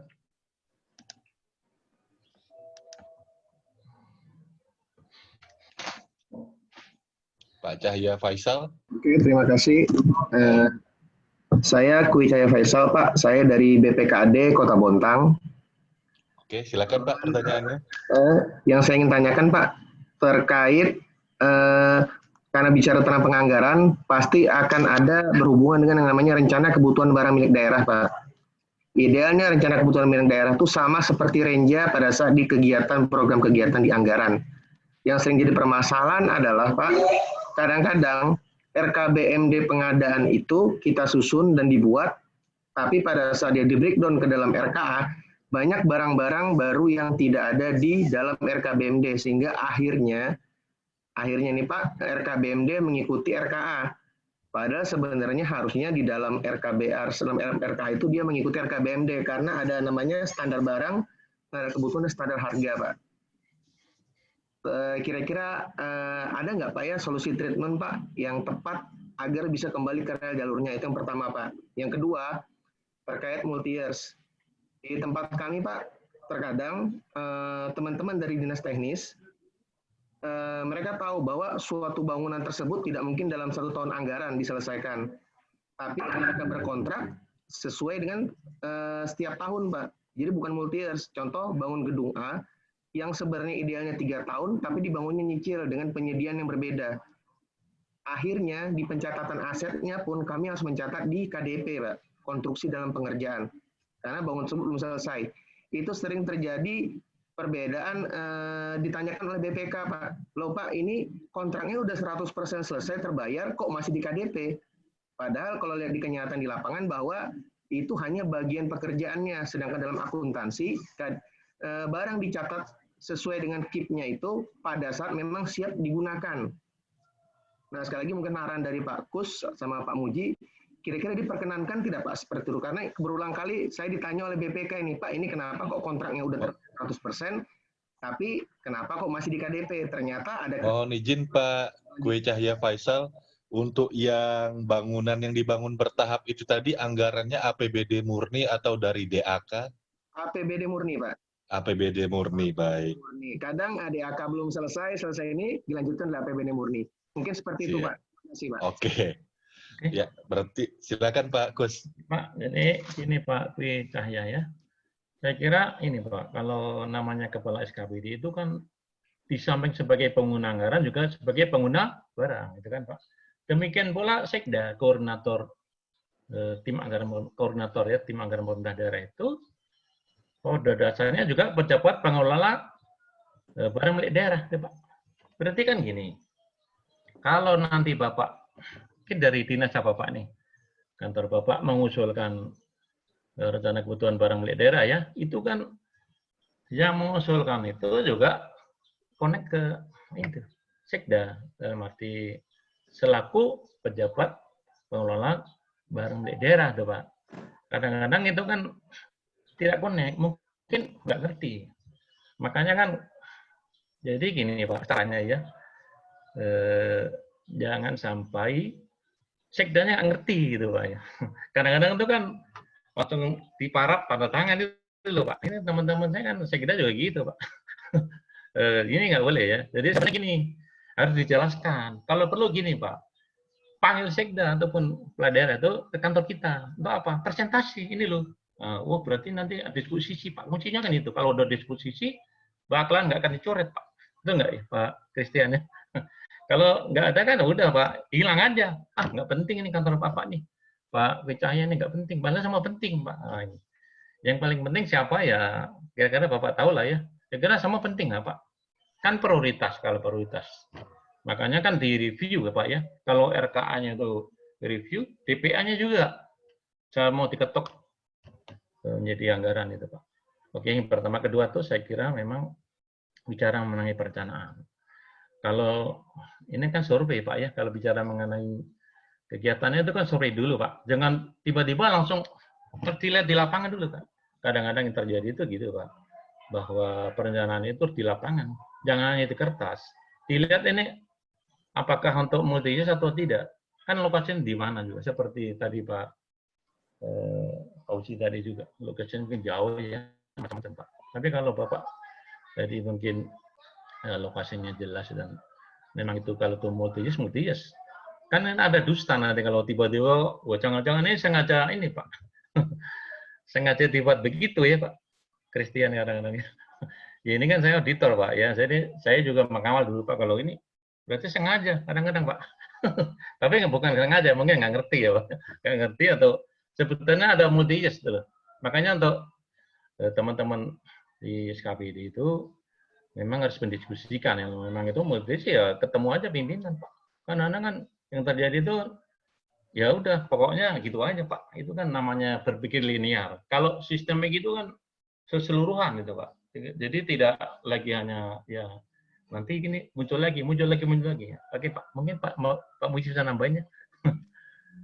Pak Cahya Faisal. Oke, terima kasih. Saya Kui Cahya Faisal, Pak. Saya dari BPKAD Kota Bontang. Oke, silakan Pak pertanyaannya. Yang saya ingin tanyakan Pak, terkait karena bicara tentang penganggaran, pasti akan ada berhubungan dengan yang namanya rencana kebutuhan barang milik daerah, Pak. Idealnya rencana kebutuhan milik daerah itu sama seperti renja pada saat di kegiatan program kegiatan di anggaran. Yang sering jadi permasalahan adalah Pak, kadang-kadang RKBMD pengadaan itu kita susun dan dibuat, tapi pada saat dia di breakdown ke dalam RKA, banyak barang-barang baru yang tidak ada di dalam RKBMD, sehingga akhirnya nih Pak, RKBMD mengikuti RKA. Padahal sebenarnya harusnya di dalam RKA itu dia mengikuti RKBMD, karena ada namanya standar barang, standar kebutuhan, dan standar harga, Pak. Kira-kira ada nggak Pak ya solusi treatment Pak yang tepat agar bisa kembali ke rel jalurnya? Itu yang pertama Pak. Yang kedua terkait multi years. Di tempat kami Pak, terkadang teman-teman dari dinas teknis mereka tahu bahwa suatu bangunan tersebut tidak mungkin dalam 1 tahun anggaran diselesaikan, tapi mereka berkontrak sesuai dengan setiap tahun Pak. Jadi bukan multi years. Contoh bangun gedung A yang sebenarnya idealnya 3 tahun, tapi dibangunnya nyicil dengan penyediaan yang berbeda. Akhirnya di pencatatan asetnya pun kami harus mencatat di KDP, Pak, konstruksi dalam pengerjaan, karena bangun tersebut belum selesai. Itu sering terjadi perbedaan, ditanyakan oleh BPK, Pak. Loh Pak, ini kontraknya udah 100% selesai terbayar, kok masih di KDP? Padahal kalau lihat di kenyataan di lapangan bahwa itu hanya bagian pekerjaannya, sedangkan dalam akuntansi, barang dicatat sesuai dengan KIP-nya itu pada saat memang siap digunakan. Nah, sekali lagi mungkin arahan dari Pak Kus sama Pak Muji, kira-kira diperkenankan tidak Pak seperti itu? Karena berulang kali saya ditanya oleh BPK ini, Pak, ini kenapa kok kontraknya udah 100%, tapi kenapa kok masih di KDP? Ternyata ada... Mohon izin Pak Kui Cahya Faisal, untuk yang bangunan yang dibangun bertahap itu tadi anggarannya APBD murni atau dari DAK? APBD murni, Pak. APBD murni, baik. Kadang DAK belum selesai ini dilanjutkan dari APBD murni. Mungkin seperti itu, Pak. Terima kasih, Pak. Oke. Ya, berarti silakan Pak Kus. Pak, jadi ini Pak Kui Cahya ya. Saya kira ini Pak, kalau namanya kepala SKPD itu kan di samping sebagai pengguna anggaran juga sebagai pengguna barang, gitu kan Pak. Demikian pula Sekda, koordinator tim anggaran koordinator ya, tim anggaran pemerintah daerah itu pada dasarnya juga pejabat pengelola barang milik daerah, ya Pak. Berarti kan gini, kalau nanti Bapak, mungkin dari dinas Bapak nih, kantor Bapak mengusulkan rencana kebutuhan barang milik daerah ya, itu kan yang mengusulkan itu juga connect ke itu Sekda, dalam arti selaku pejabat pengelola barang milik daerah, tuh Pak. Kadang-kadang itu kan tidak connect, mungkin nggak ngerti. Makanya kan, jadi gini Pak, caranya ya, jangan sampai sekdanya ngerti gitu Pak ya. Kadang-kadang itu kan langsung diparap tanda tangan itu loh Pak. Ini teman-teman saya kan sekda juga gitu Pak. Ini nggak boleh ya. Jadi sebenarnya gini, harus dijelaskan. Kalau perlu gini Pak, panggil sekda ataupun kepala daerah itu ke kantor kita. Untuk apa? Presentasi ini loh. Wah berarti nanti disposisi Pak. Kuncinya kan itu. Kalau udah disposisi, bakalan nggak akan dicoret Pak. Itu nggak ya Pak Christian ya? Kalau nggak ada kan udah Pak, hilang aja. Nggak penting ini kantor Bapak nih. Pak Cahya ini nggak penting. Padahal sama penting Pak. Yang paling penting siapa ya kira-kira Bapak tahu lah ya. Kira-kira sama penting nggak Pak? Kan prioritas kalau prioritas. Makanya kan di-review ya Pak ya. Kalau RKA-nya itu review, DPA-nya juga saya mau diketok menjadi anggaran itu Pak. Oke, yang pertama. Kedua tuh saya kira memang bicara mengenai perencanaan. Kalau ini kan survei Pak ya, kalau bicara mengenai kegiatannya itu kan survei dulu Pak. Jangan tiba-tiba langsung dilihat di lapangan dulu Pak. Kadang-kadang yang terjadi itu gitu Pak. Bahwa perencanaan itu di lapangan. Jangan hanya di kertas. Dilihat ini apakah untuk multi-use atau tidak. Kan lokasinya di mana juga. Seperti tadi Pak Fauzi tadi juga. Lokasinya mungkin jauh ya. Macam-macam Pak. Tapi kalau Bapak tadi mungkin lokasinya jelas dan memang itu kalau itu multi-use. Kan ada dusta nanti kalau tiba-tiba, jangan-jangan ini sengaja ini Pak. Sengaja dibuat begitu ya Pak. Christian kadang-kadang. Ya ini kan saya auditor Pak ya. Saya juga mengawal dulu Pak kalau ini berarti sengaja kadang-kadang Pak. Tapi bukan sengaja, mungkin nggak ngerti ya Pak. Nggak ngerti atau sebetulnya ada multi-use dulu. Makanya untuk teman-teman di SKPD itu memang harus mendiskusikan yang memang itu multi-use ya ketemu aja pimpinan Pak. Karena kan yang terjadi itu ya udah pokoknya gitu aja Pak. Itu kan namanya berpikir linear. Kalau sistemnya gitu kan keseluruhan gitu Pak. Jadi tidak lagi hanya ya nanti gini muncul lagi. Oke Pak, mungkin Pak Muji bisa nambahinnya.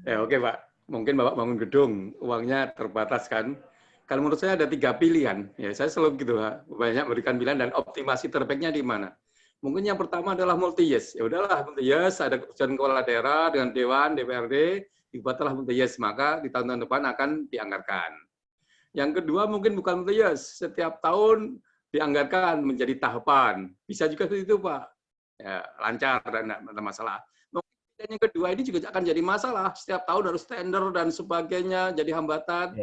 Ya oke Pak, mungkin Bapak bangun gedung, uangnya terbatas kan. Kalau menurut saya ada 3 pilihan. Ya saya selalu gitu Pak, banyak berikan pilihan dan optimasi terbaiknya di mana. Mungkin yang pertama adalah multi-use. Ya udahlah multi-use, ada keputusan kepala daerah dengan Dewan, DPRD, dibuatlah multi-use, maka di tahun-tahun depan akan dianggarkan. Yang kedua mungkin bukan multi-use, setiap tahun dianggarkan menjadi tahapan. Bisa juga seperti itu Pak. Ya, lancar dan tidak ada masalah. Dan yang kedua ini juga akan jadi masalah. Setiap tahun harus tender dan sebagainya, jadi hambatan.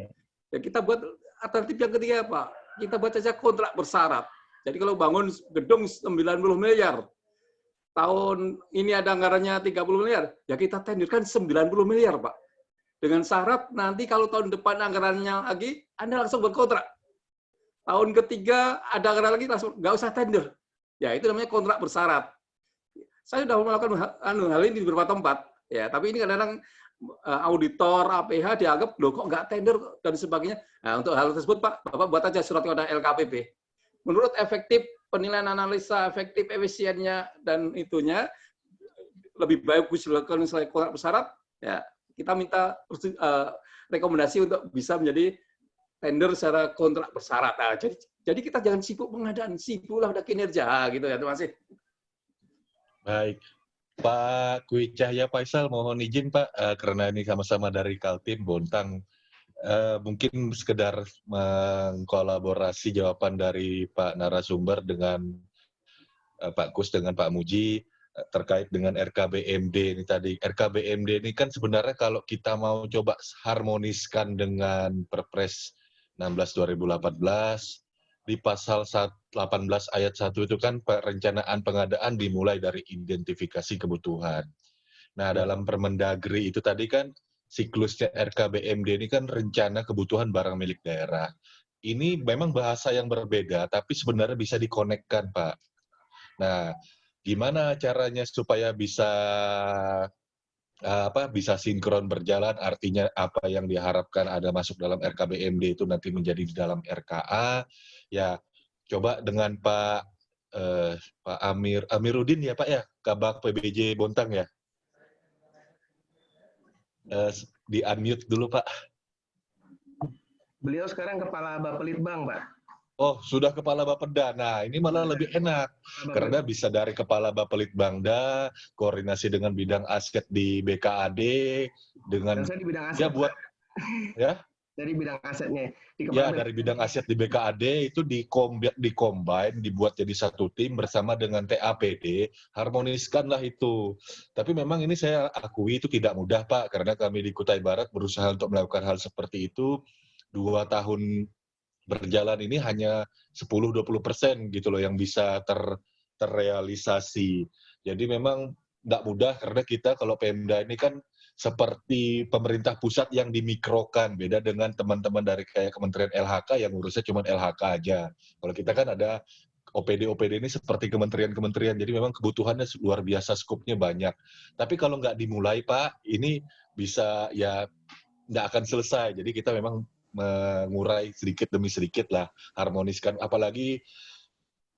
Ya, kita buat alternatif yang ketiga Pak. Kita buat saja kontrak bersyarat. Jadi kalau bangun gedung 90 miliar, tahun ini ada anggarannya 30 miliar, ya kita tenderkan 90 miliar, Pak. Dengan syarat nanti kalau tahun depan anggarannya lagi, Anda langsung berkontrak. Tahun ketiga ada anggaran lagi, langsung nggak usah tender. Ya itu namanya kontrak bersyarat. Saya sudah melakukan hal ini di beberapa tempat, ya. Tapi ini kadang-kadang auditor, APH dianggap, loh kok nggak tender dan sebagainya. Nah untuk hal tersebut, Pak, Bapak buat aja surat kepada LKPP. Menurut efektif penilaian analisa efektif efisiennya dan itunya lebih baik dilakukan selain kontrak bersyarat, ya kita minta rekomendasi untuk bisa menjadi tender secara kontrak bersyarat. Nah, jadi kita jangan sibuk pengadaan, sibuklah udah kinerja gitu ya. Terima kasih. Baik, Pak Kwi Cahya Faisal, mohon izin Pak, karena ini sama-sama dari Kaltim Bontang. Mungkin sekedar mengkolaborasi jawaban dari Pak narasumber dengan Pak Kus dengan Pak Muji terkait dengan RKBMD ini tadi. RKBMD ini kan sebenarnya kalau kita mau coba harmoniskan dengan Perpres 16/2018 di pasal 18 ayat 1 itu kan perencanaan pengadaan dimulai dari identifikasi kebutuhan. Nah, dalam Permendagri itu tadi kan siklusnya RKBMD ini kan rencana kebutuhan barang milik daerah. Ini memang bahasa yang berbeda, tapi sebenarnya bisa dikonekkan, Pak. Nah, gimana caranya supaya bisa bisa sinkron berjalan? Artinya apa yang diharapkan ada masuk dalam RKBMD itu nanti menjadi di dalam RKA. Ya, coba dengan Pak Amiruddin ya Pak ya, Kabak PBJ Bontang ya. Di unmute dulu Pak. Beliau sekarang Kepala Bapelitbang, Pak. Oh, sudah Kepala Bapeda. Nah, ini malah lebih enak. Karena bisa dari Kepala Bapelitbangda, koordinasi dengan bidang aset di BKAD, dengan... Dan saya di bidang aset. Ya, buat... ya? Dari bidang asetnya. Dari bidang aset di BKAD itu di-combine, dibuat jadi satu tim bersama dengan TAPD, harmoniskanlah itu. Tapi memang ini saya akui itu tidak mudah, Pak, karena kami di Kutai Barat berusaha untuk melakukan hal seperti itu. 2 tahun berjalan ini hanya 10-20% gitu loh yang bisa terrealisasi. Jadi memang tidak mudah karena kita kalau Pemda ini kan seperti pemerintah pusat yang dimikrokan, beda dengan teman-teman dari kayak Kementerian LHK yang ngurusnya cuma LHK aja. Kalau kita kan ada OPD ini seperti kementerian-kementerian, jadi memang kebutuhannya luar biasa, skupnya banyak. Tapi kalau nggak dimulai, Pak, ini bisa ya nggak akan selesai. Jadi kita memang mengurai sedikit demi sedikit lah, harmoniskan. Apalagi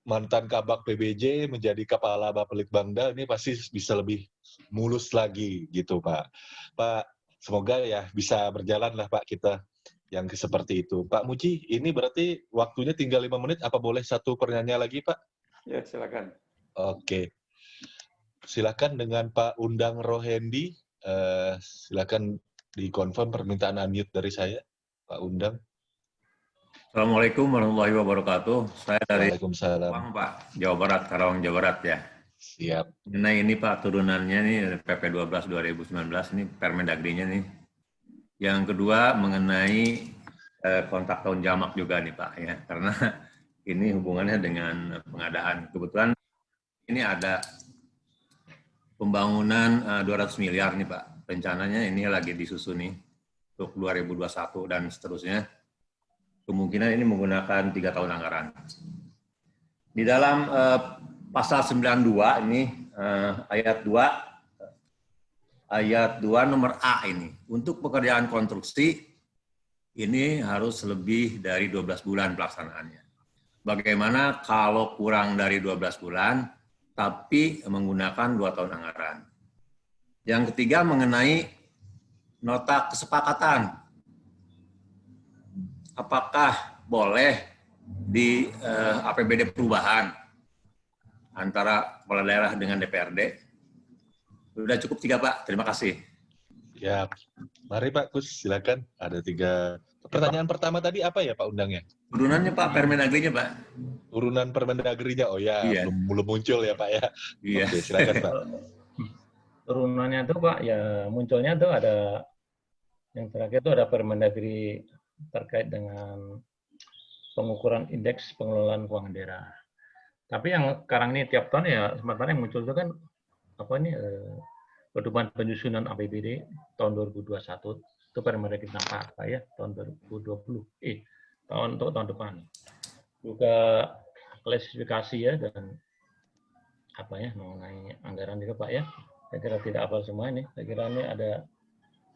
mantan Kabak PBJ menjadi Kepala Bapelitbangda, ini pasti bisa lebih mulus lagi gitu, Pak. Pak, semoga ya bisa berjalan lah, Pak, kita yang seperti itu. Pak Muji, ini berarti waktunya tinggal 5 menit. Apa boleh satu pertanyaan lagi, Pak? Ya, silakan. Oke. Silakan dengan Pak Undang Rohendi. Silakan dikonfirm permintaan unmute dari saya, Pak Undang. Assalamualaikum warahmatullahi wabarakatuh. Saya dari Waalaikumsalam. Karawang, Pak, Jawa Barat, Karawang, Jawa Barat ya. Siap. Nah ini Pak, turunannya nih PP 12 2019 ini Permendagrinya nih. Yang kedua mengenai kontak tahun jamak juga nih Pak ya, karena ini hubungannya dengan pengadaan. Kebetulan ini ada pembangunan 200 miliar nih Pak. Rencananya ini lagi disusun nih untuk 2021 dan seterusnya. Kemungkinan ini menggunakan 3 tahun anggaran. Di dalam pasal 92 ini ayat 2 nomor A ini, untuk pekerjaan konstruksi ini harus lebih dari 12 bulan pelaksanaannya. Bagaimana kalau kurang dari 12 bulan, tapi menggunakan 2 tahun anggaran. Yang ketiga mengenai nota kesepakatan. Apakah boleh di APBD perubahan antara kepala daerah dengan DPRD? Sudah cukup 3, Pak. Terima kasih. Ya, mari Pak Kus, silakan. Ada 3. Pertanyaan pertama tadi apa ya Pak Undangnya? Turunannya Pak, Permendagrinya Pak. Turunan Permendagrinya, oh ya, Iya. belum muncul ya Pak ya. Iya. Oke, silakan Pak. Turunannya tuh Pak, ya munculnya tuh ada, yang terakhir itu ada Permendagri terkait dengan pengukuran indeks pengelolaan keuangan daerah. Tapi yang sekarang ini tiap tahun ya sementara yang muncul itu kan apa ini pedoman penyusunan APBD tahun 2021 itu Permendagri nampak Pak ya, tahun 2020 tahun depan juga klasifikasi ya dan apa ya mengenai anggaran juga Pak ya. Saya kira tidak hafal semua ini. Saya kira ini ada,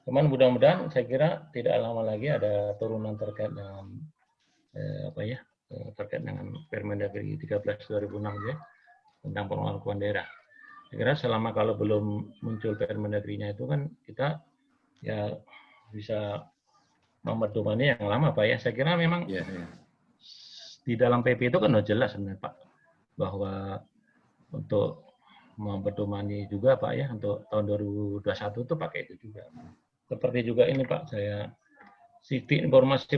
cuman mudah-mudahan saya kira tidak lama lagi ada turunan terkait dengan apa ya terkait dengan Permendagri 13 2006 ya tentang pengelolaan keuangan daerah. Saya kira selama kalau belum muncul Permendagrinya itu kan kita ya bisa memedomani yang lama Pak ya. Saya kira memang di dalam PP itu kan sudah jelas sebenarnya Pak bahwa untuk mempedomani juga Pak ya untuk tahun 2021 itu pakai itu juga. Seperti juga ini Pak, saya Siti informasi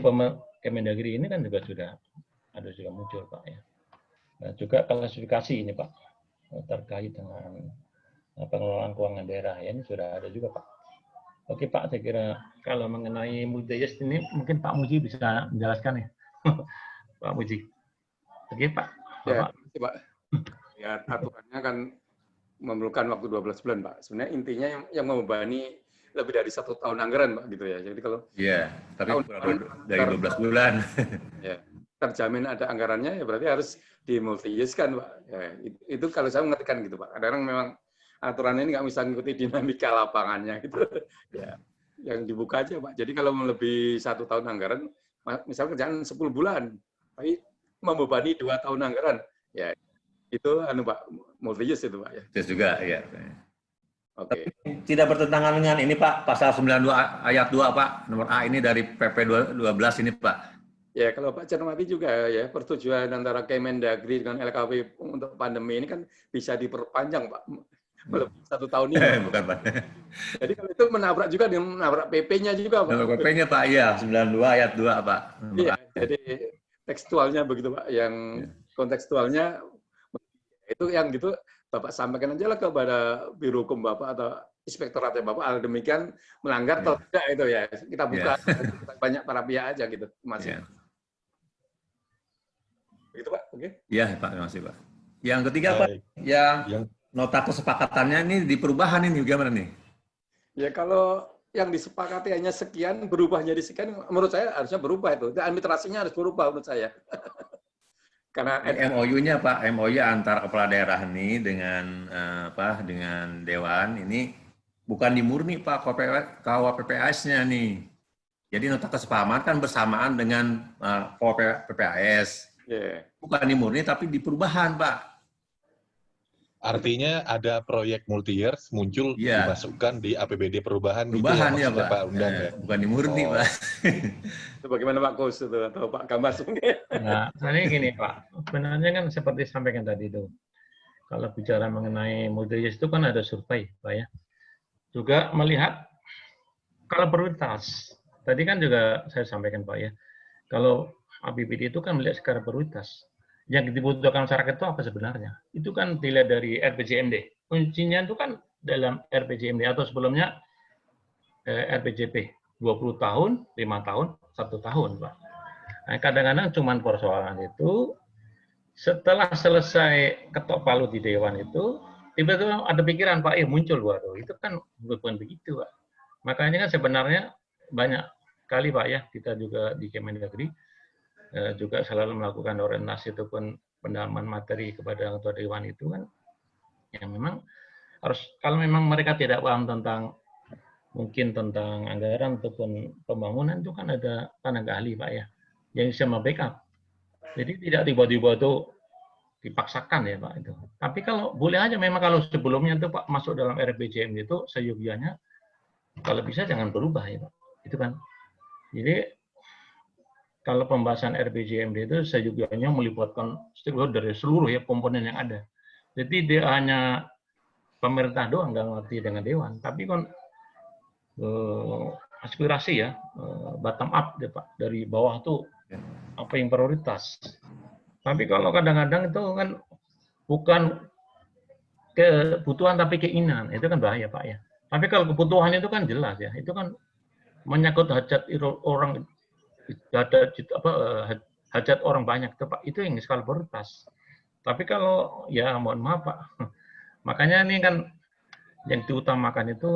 Kemendagri ini kan juga sudah ada juga muncul Pak ya. Nah, juga klasifikasi ini Pak terkait dengan pengelolaan keuangan daerah ya ini sudah ada juga Pak. Oke Pak, saya kira kalau mengenai Mudayas ini mungkin Pak Muji bisa menjelaskan ya. Pak Muji. Oke Pak. Ya, Pak. Ya, aturannya kan memerlukan waktu 12 bulan Pak. Sebenarnya intinya yang membebani lebih dari 1 tahun anggaran Pak gitu ya. Jadi kalau tapi dari 12 bulan. Ya, terjamin ada anggarannya ya berarti harus dimulti-use-kan Pak. Ya, itu kalau saya mengertikan gitu Pak. Kadang memang aturan ini nggak bisa mengikuti dinamika lapangannya gitu. Ya, yang dibuka aja Pak. Jadi kalau lebih 1 tahun anggaran, misalnya kerjaan 10 bulan, tapi membebani 2 tahun anggaran, ya itu Pak multi-use itu Pak ya. Itu juga ya. Oke. Tidak bertentangan dengan ini Pak, pasal 92 ayat 2 Pak, nomor A ini dari PP 12 ini Pak. Ya, kalau Pak cermati juga ya, persetujuan antara Kemendagri dengan LKP untuk pandemi ini kan bisa diperpanjang Pak. Lebih 1 tahun ini. Bukan Pak. Jadi kalau itu menabrak juga dengan menabrak PP-nya juga Pak. PP-nya Pak, iya, 92 ayat 2 Pak. Iya, jadi tekstualnya begitu Pak, yang kontekstualnya itu yang gitu Bapak sampaikan aja lah kepada Biro Hukum Bapak atau Inspektoratnya Bapak, hal demikian melanggar atau tidak itu ya. Kita buka banyak para pihak aja gitu. Masih. Begitu Pak, oke? Iya Pak, terima kasih Pak. Yang ketiga Pak, yang nota kesepakatannya ini di perubahan ini gimana nih? Ya kalau yang disepakati hanya sekian, berubah jadi sekian, menurut saya harusnya berubah itu. Administrasinya harus berubah menurut saya. Karena MOU-nya Pak, MOU antar kepala daerah ini dengan dengan dewan ini bukan dimurni Pak KUHPPAS-nya nih. Jadi nota kesepahaman kan bersamaan dengan KUHPPAS. Yeah. Bukan dimurni tapi di perubahan Pak. Artinya ada proyek multi-years muncul dimasukkan di APBD perubahan gitu ya ya, maksudnya Pak Undang ya. Bukan dimurni Pak. Itu bagaimana Pak Kus itu atau Pak Gambas mungkin? Nah, saya gini Pak, sebenarnya kan seperti sampaikan tadi itu, kalau bicara mengenai multi-years itu kan ada survei Pak ya. Juga melihat kalau prioritas, tadi kan juga saya sampaikan Pak ya, kalau APBD itu kan melihat secara prioritas. Yang dibutuhkan masyarakat itu apa sebenarnya? Itu kan dilihat dari RPJMD. Kuncinya itu kan dalam RPJMD atau sebelumnya RPJP. 20 tahun, 5 tahun, 1 tahun, Pak. Nah, kadang-kadang cuma persoalan itu, setelah selesai ketok palu di Dewan itu, tiba-tiba ada pikiran, Pak, muncul, waduh, itu kan bukan begitu, Pak. Makanya kan sebenarnya banyak kali, Pak, ya, kita juga di Kemendagri, juga selalu melakukan orientasi ataupun pendalaman materi kepada ketua dewan itu kan ya memang harus, kalau memang mereka tidak paham tentang mungkin tentang anggaran ataupun pembangunan itu kan ada tenaga ahli Pak ya yang bisa membackup. Jadi tidak tiba-tiba itu dipaksakan ya Pak itu. Tapi kalau boleh aja memang kalau sebelumnya itu Pak masuk dalam RPJM itu seyogianya kalau bisa jangan berubah ya Pak. Itu kan. Jadi kalau pembahasan RPJMD itu seyogianya melibatkan stakeholder dari seluruh ya komponen yang ada. Jadi dia hanya pemerintah doang nggak ngerti dengan dewan, tapi kan aspirasi ya bottom up deh Pak, dari bawah tuh apa yang prioritas. Tapi kalau kadang-kadang itu kan bukan kebutuhan tapi keinginan, itu kan bahaya Pak ya. Tapi kalau kebutuhan itu kan jelas ya, itu kan menyangkut hajat orang, hajat orang banyak itu Pak, itu yang skala prioritas. Tapi kalau ya mohon maaf Pak, makanya ini kan yang diutamakan itu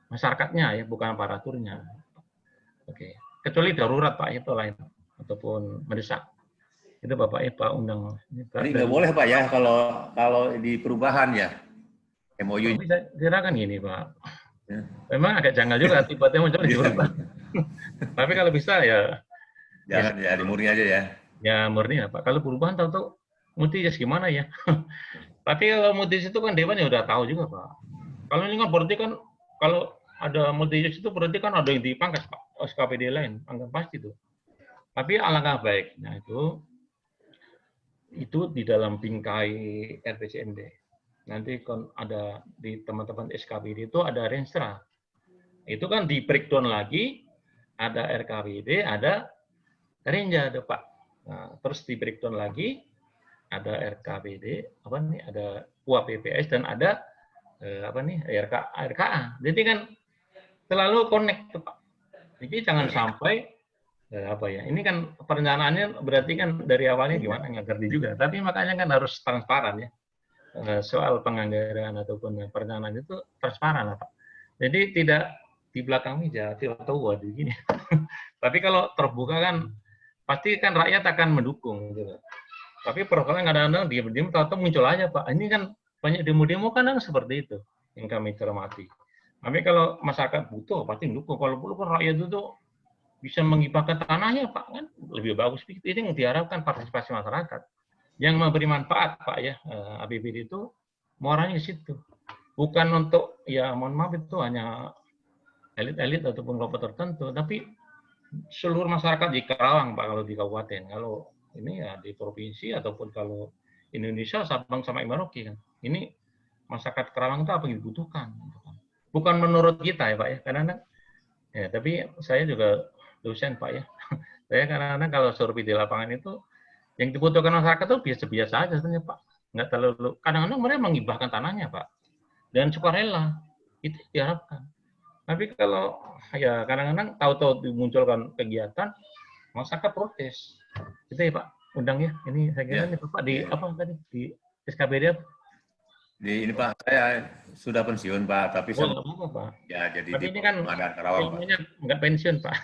masyarakatnya ya, bukan aparaturnya. Oke, kecuali darurat Pak itu lain ataupun mendesak. Itu Bapak ya Pak Undang. Jadi nggak boleh Pak ya kalau di perubahan ya MOU. Bisa kira kan gini Pak. Memang agak janggal juga tiba-tiba muncul di perubahan. Tapi kalau bisa ya jangan ya dimurni aja ya. Ya murni ya Pak. Kalau perubahan tahu-tahu multi-years gimana ya? Tapi kalau multi-years itu kan Dewan ya udah tahu juga Pak. Kalau ini kan berarti kan kalau ada multi-years itu berarti kan ada yang dipangkas Pak. SKPD lain, anggaran pasti itu. Tapi alangkah baiknya itu di dalam bingkai RPJMD. Nanti kan ada di teman-teman SKPD itu ada Renstra. Itu kan di breakdown lagi, ada RKPD, ada Renja ada Pak. Nah, terus di breakdown lagi ada RKPD, ada UAPPS dan ada RKA. Jadi kan selalu connect Pak. Jadi jangan sampai ini kan perencanaannya berarti kan dari awalnya gimana nggak ngerti juga. Tapi makanya kan harus transparan ya. Soal penganggaran ataupun perencanaan itu transparan Pak. Jadi tidak di belakang meja tahu waduh gini. Tapi kalau terbuka kan pasti kan rakyat akan mendukung gitu. Tapi persoalan kadang-kadang diam-diam tahu-tahu muncul aja Pak. Ini kan banyak demo-demo kan seperti itu yang kami cermati. Tapi kalau masyarakat butuh pasti mendukung. Kalau perlu kan rakyat itu bisa menghibahkan tanahnya Pak kan lebih bagus. Itu yang diharapkan partisipasi masyarakat. Yang memberi manfaat Pak ya APBD itu muaranya di situ. Bukan untuk ya mohon maaf itu hanya elit-elit ataupun kelompok tertentu, tapi seluruh masyarakat di Karawang Pak kalau di kabupaten. Kalau ini ya di provinsi ataupun kalau Indonesia Sabang sampai Merauke kan. Ini masyarakat Karawang itu apa yang dibutuhkan. Bukan menurut kita ya Pak ya. Kadang-kadang ya tapi saya juga dosen Pak ya. Saya kadang-kadang kalau survei di lapangan itu yang dibutuhkan masyarakat itu biasa-biasa aja sebenarnya Pak. Nggak terlalu, kadang-kadang mereka menghibahkan tanahnya Pak. Dan sukarela. Itu diharapkan. Tapi kalau ya kadang-kadang tahu-tahu dimunculkan kegiatan, masyarakat protes. Itu ya Pak, undang ya. Ini saya kira ini Bapak di apa tadi di SKPD apa? Ini Pak, saya sudah pensiun Pak, tapi Oh, saya nggak apa-apa, Pak. ya jadi Tapi di ini kan pengadaan Karawang Pak. ilmunya nggak pensiun, Pak.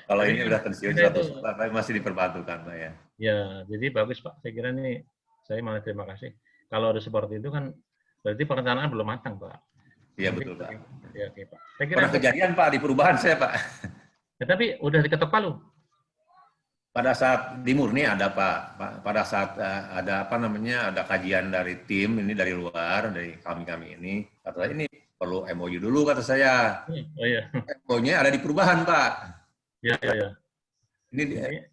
Kalau Tapi ini kan udah pensiun kita 100 itu, Pak, tapi masih diperbantukan Pak ya. ya, jadi bagus Pak. Saya kira ini, saya malah terima kasih. Kalau ada seperti itu kan, berarti perencanaan belum matang, Pak. Iya Nanti, betul Pak. ya, oke, Pak. Saya kira, Pernah kejadian Pak di perubahan saya Pak. ya, tapi udah diketok palu. Pada saat di Murni ada Pak, pada saat ada apa namanya, ada kajian dari tim ini dari luar, dari kami ini, kata saya ini perlu MOU dulu kata saya. Oh iya, MOU-nya ada di perubahan Pak. ya, ya, ya. Ini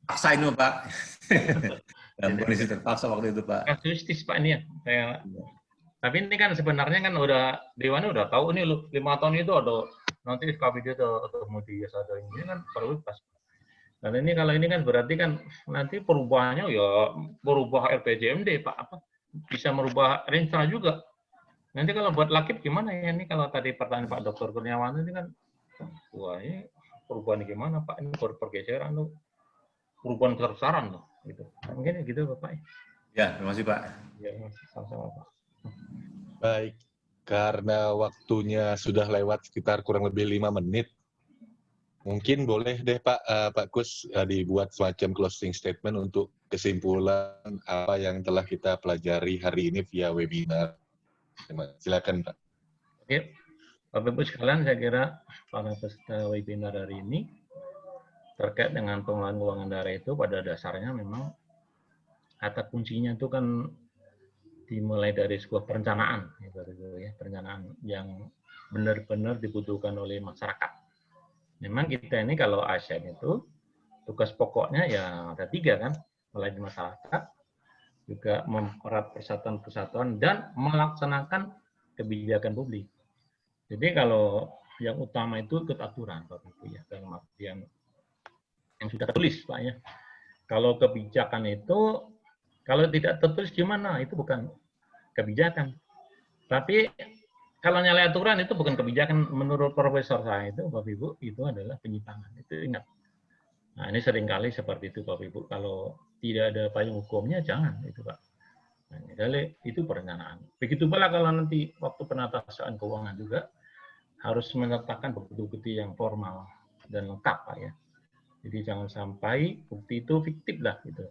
paksain Pak. Dalam kondisi terpaksa waktu itu Pak. Kasuistis Pak ini ya. Tapi ini kan sebenarnya kan udah Dewan udah tahu ini 5 tahun itu ada nanti SKPD atau Mudias ada ini kan perlu pas. Dan ini kalau ini kan berarti kan nanti perubahannya ya berubah RPJMD Pak, apa bisa merubah Renstra juga. Nanti kalau buat Lakip gimana ya, ini kalau tadi pertanyaan Pak Dr. Kurniawan ini kan, wah ini perubahan gimana Pak, ini pergeseran tuh, perubahan besar-besaran tuh, gitu. Mungkin gitu Bapak. Ya, terima kasih Pak. Ya, sama-sama Pak. Baik, karena waktunya sudah lewat sekitar kurang lebih 5 menit, mungkin boleh deh Pak Kus dibuat semacam closing statement untuk kesimpulan apa yang telah kita pelajari hari ini via webinar. Silakan Pak. Oke, Bapak Ibu sekalian, saya kira para peserta webinar hari ini terkait dengan pengelolaan keuangan daerah itu pada dasarnya memang kata kuncinya itu kan dimulai dari sebuah perencanaan, ya, perencanaan yang benar-benar dibutuhkan oleh masyarakat. Memang kita ini kalau ASN itu tugas pokoknya ya ada 3 kan, melayani masyarakat, juga mempererat persatuan-persatuan dan melaksanakan kebijakan publik. Jadi kalau yang utama itu ikut aturan, Bapak Ibu ya, dalam artian yang sudah tertulis Pak ya. Kalau kebijakan itu kalau tidak tertulis gimana? Itu bukan kebijakan. Tapi kalau nyalahi aturan itu bukan kebijakan, menurut profesor saya itu Bapak Ibu itu adalah penyimpangan. Itu ingat. Nah, ini seringkali seperti itu Bapak Ibu. Kalau tidak ada payung hukumnya jangan itu Pak. Nah, jadi itu perencanaan. Begitu pula kalau nanti waktu penataan keuangan juga harus menyertakan bukti-bukti yang formal dan lengkap Pak ya. Jadi jangan sampai bukti itu fiktif lah gitu.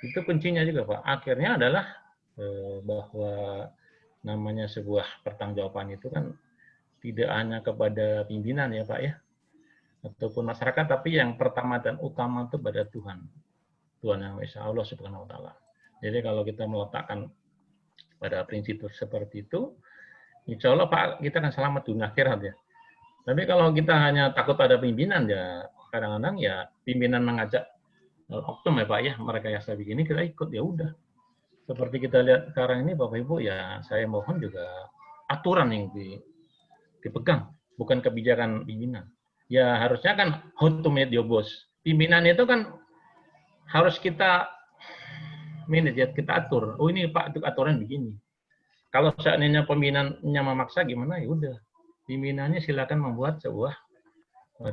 Itu kuncinya juga Pak. Akhirnya adalah bahwa namanya sebuah pertanggungjawaban itu kan tidak hanya kepada pimpinan ya Pak ya, ataupun masyarakat, tapi yang pertama dan utama itu pada Tuhan. Tuhan yang Esa, Allah Subhanahu wa Ta'ala. Jadi kalau kita meletakkan pada prinsip seperti itu, insya Allah Pak kita akan selamat dunia akhirat ya. Tapi kalau kita hanya takut pada pimpinan ya, kadang-kadang ya pimpinan mengajak oknum ya Pak ya, mereka yang saya begini kita ikut ya udah. Seperti kita lihat sekarang ini Bapak Ibu ya, saya mohon juga aturan yang dipegang, bukan kebijakan pimpinan. Ya harusnya kan how to make your boss. Pimpinan itu kan harus kita manage, kita atur. Oh ini Pak, itu aturan begini. Kalau seandainya pimpinannya memaksa gimana ya udah. Pimpinannya silakan membuat sebuah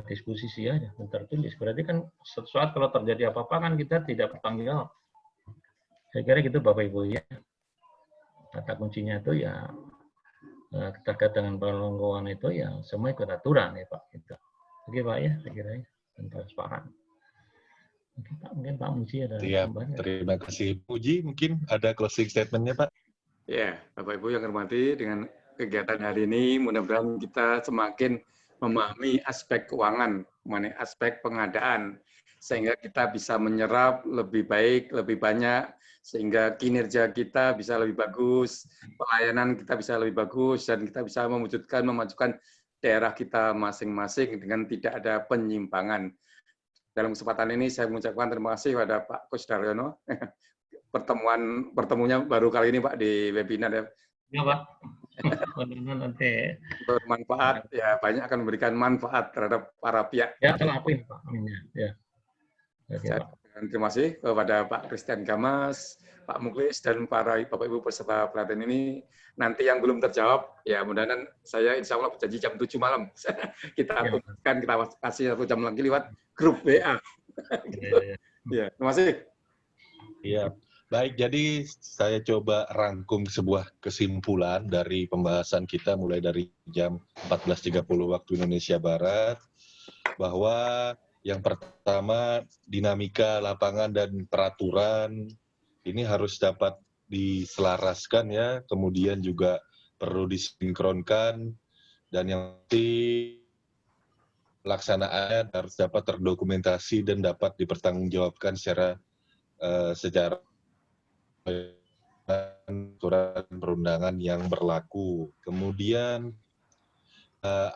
diskusi aja, tertulis. Berarti kan sesuatu kalau terjadi apa-apa kan kita tidak bertanggung jawab. Saya kira gitu Bapak Ibu ya. Kata kuncinya itu ya terkait dengan pengelolaan itu ya semua ikut aturan ya Pak. Gitu. Oke Pak ya, saya kira ya. Dan transparan. Mungkin Pak Muji ada tambahan. Terima kasih Puji. Mungkin ada closing statement-nya Pak. Ya, Bapak Ibu yang hormati, dengan kegiatan hari ini mudah-mudahan kita semakin memahami aspek keuangan, mengenai aspek pengadaan, sehingga kita bisa menyerap lebih baik, lebih banyak, sehingga kinerja kita bisa lebih bagus, pelayanan kita bisa lebih bagus, dan kita bisa memajukan daerah kita masing-masing dengan tidak ada penyimpangan. Dalam kesempatan ini saya mengucapkan terima kasih kepada Pak Kus Daryono. Pertemuannya baru kali ini Pak di webinar ya. Ya Pak. Nanti bermanfaat ya, banyak akan memberikan manfaat terhadap para pihak. Ya, lakuin Pak. Ya. Terima kasih kepada Pak Christian Gamas, Pak Muklis, dan para Bapak Ibu peserta pelatihan ini. Nanti yang belum terjawab, ya mudah-mudahan saya insya Allah berjanji jam 7 malam. Kita akan kita kasih 1 jam lagi lewat grup WA. Ya, terima kasih. Iya. Baik, jadi saya coba rangkum sebuah kesimpulan dari pembahasan kita mulai dari jam 14.30 waktu Indonesia Barat, bahwa yang pertama dinamika lapangan dan peraturan ini harus dapat diselaraskan ya, kemudian juga perlu disinkronkan, dan yang penting pelaksanaannya harus dapat terdokumentasi dan dapat dipertanggungjawabkan secara aturan perundangan yang berlaku. Kemudian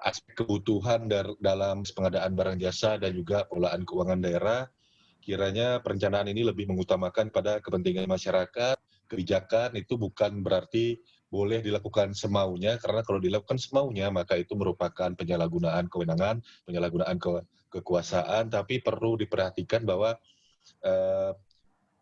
aspek kebutuhan dalam pengadaan barang jasa dan juga pengelolaan keuangan daerah, kiranya perencanaan ini lebih mengutamakan pada kepentingan masyarakat. Kebijakan itu bukan berarti boleh dilakukan semaunya, karena kalau dilakukan semaunya maka itu merupakan penyalahgunaan kewenangan, penyalahgunaan kekuasaan, tapi perlu diperhatikan bahwa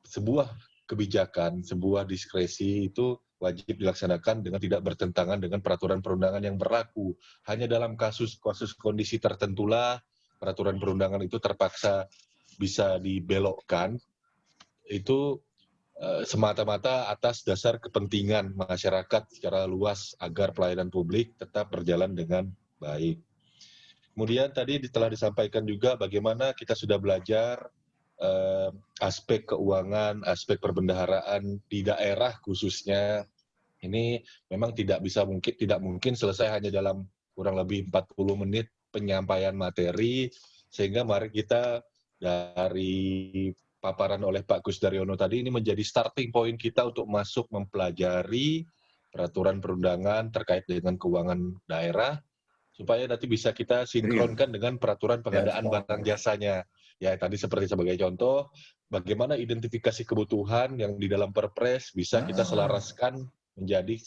sebuah kebijakan, sebuah diskresi itu wajib dilaksanakan dengan tidak bertentangan dengan peraturan perundangan yang berlaku. Hanya dalam kasus kondisi tertentulah peraturan perundangan itu terpaksa bisa dibelokkan, itu semata-mata atas dasar kepentingan masyarakat secara luas agar pelayanan publik tetap berjalan dengan baik. Kemudian tadi telah disampaikan juga bagaimana kita sudah belajar aspek keuangan, aspek perbendaharaan di daerah khususnya. Ini memang tidak mungkin selesai hanya dalam kurang lebih 40 menit penyampaian materi, sehingga mari kita dari paparan oleh Pak Kusdaryono tadi ini menjadi starting point kita untuk masuk mempelajari peraturan perundangan terkait dengan keuangan daerah, supaya nanti bisa kita sinkronkan dengan peraturan pengadaan barang jasanya. Ya, tadi seperti sebagai contoh, bagaimana identifikasi kebutuhan yang di dalam Perpres bisa kita selaraskan menjadi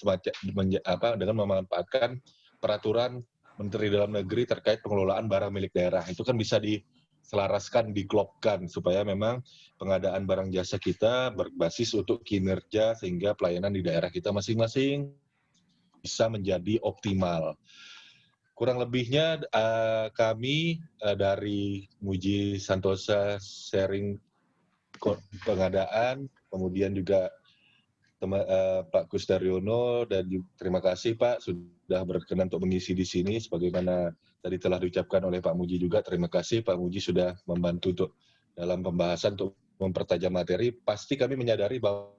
dengan memanfaatkan peraturan Menteri Dalam Negeri terkait pengelolaan barang milik daerah. Itu kan bisa diselaraskan, diklopkan, supaya memang pengadaan barang jasa kita berbasis untuk kinerja, sehingga pelayanan di daerah kita masing-masing bisa menjadi optimal. Kurang lebihnya kami dari Muji Santosa sharing pengadaan, kemudian juga Pak Kusdaryono, dan terima kasih Pak sudah berkenan untuk mengisi di sini. Sebagaimana tadi telah diucapkan oleh Pak Muji juga, terima kasih Pak Muji sudah membantu untuk dalam pembahasan untuk mempertajam materi. Pasti kami menyadari bahwa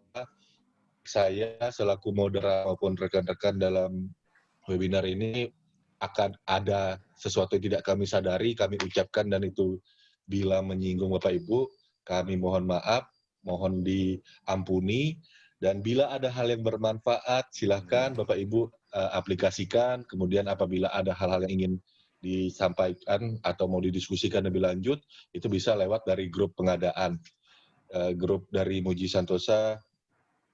saya selaku moderator maupun rekan-rekan dalam webinar ini akan ada sesuatu yang tidak kami sadari, kami ucapkan, dan itu bila menyinggung Bapak Ibu, kami mohon maaf, mohon diampuni, dan bila ada hal yang bermanfaat, silahkan Bapak Ibu aplikasikan. Kemudian apabila ada hal-hal yang ingin disampaikan atau mau didiskusikan lebih lanjut, itu bisa lewat dari grup pengadaan, grup dari Muji Santosa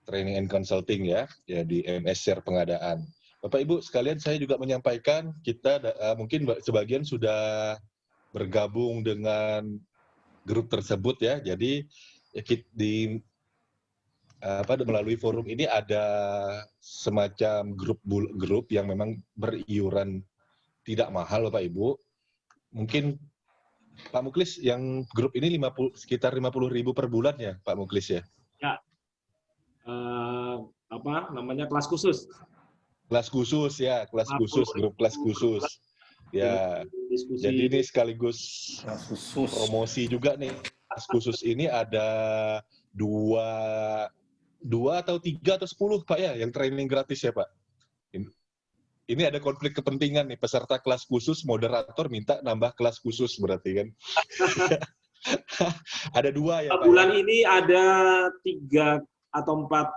Training and Consulting ya di MS Share Pengadaan. Bapak Ibu sekalian, saya juga menyampaikan kita mungkin sebagian sudah bergabung dengan grup tersebut ya. Jadi melalui forum ini ada semacam grup yang memang beriuran tidak mahal Bapak Ibu. Mungkin Pak Muklis yang grup ini sekitar 50.000 per bulan ya Pak Muklis ya? Ya. Kelas khusus. Kelas khusus ya, kelas khusus, grup kelas khusus. Ya, diskusi. Jadi ini sekaligus promosi juga nih. Kelas khusus ini ada 2 atau 3 atau 10 Pak ya, yang training gratis ya Pak. Ini ada konflik kepentingan nih, peserta kelas khusus, moderator minta nambah kelas khusus berarti kan. Ada 2 ya Pak. Bulan ini ada 3 atau 4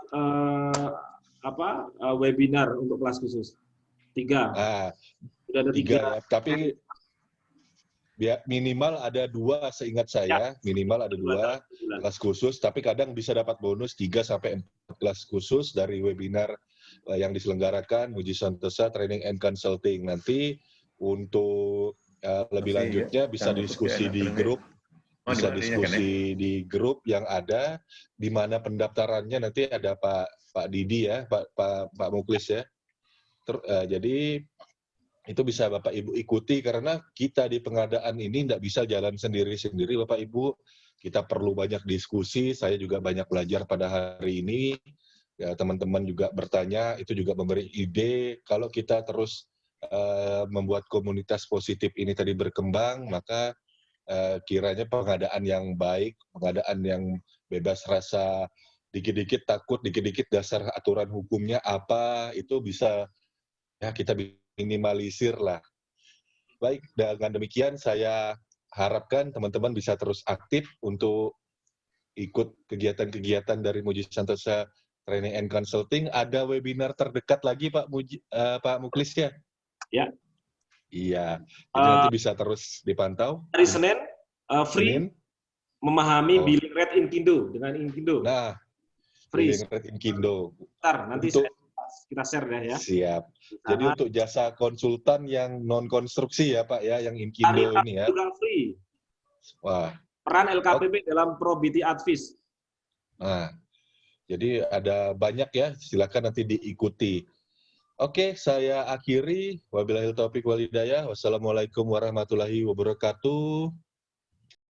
webinar untuk kelas khusus. 3. Nah, sudah ada 3 ya. Tapi minimal ada 2 seingat saya, ya. Minimal ada 2 kelas khusus, tapi kadang bisa dapat bonus 3-4 kelas khusus dari webinar yang diselenggarakan Muji Santosa Training and Consulting. Nanti untuk lebih lanjutnya bisa diskusi di grup. Bisa diskusi di grup yang ada, di mana pendaftarannya nanti ada Pak Didi ya, Pak Muklis ya. Jadi itu bisa Bapak Ibu ikuti, karena kita di pengadaan ini tidak bisa jalan sendiri-sendiri Bapak Ibu. kita perlu banyak diskusi. Saya juga banyak belajar pada hari ini. Ya, teman-teman juga bertanya, itu juga memberi ide. Kalau kita terus membuat komunitas positif ini tadi berkembang, maka kiranya pengadaan yang baik, pengadaan yang bebas rasa, dikit-dikit takut, dikit-dikit dasar aturan hukumnya apa, itu bisa ya kita minimalisir lah. Baik, dengan demikian saya harapkan teman-teman bisa terus aktif untuk ikut kegiatan-kegiatan dari Muji Santosa Training and Consulting. Ada webinar terdekat lagi Pak Muklis ya? Ya. Iya, jadi nanti bisa terus dipantau. Hari Senin, free Senin. memahami billing rate Inkindo dengan Inkindo. Nah, free. billing rate Inkindo. Ntar, nanti kita share deh ya. Siap. Jadi untuk jasa konsultan yang non-konstruksi ya Pak ya, yang Inkindo ini ya. Juga free. Wah. Peran LKPP dalam Probity Advis. Nah, jadi ada banyak ya, silakan nanti diikuti. Oke, saya akhiri. Wabillahi taufiq wal hidayah. Wassalamualaikum warahmatullahi wabarakatuh.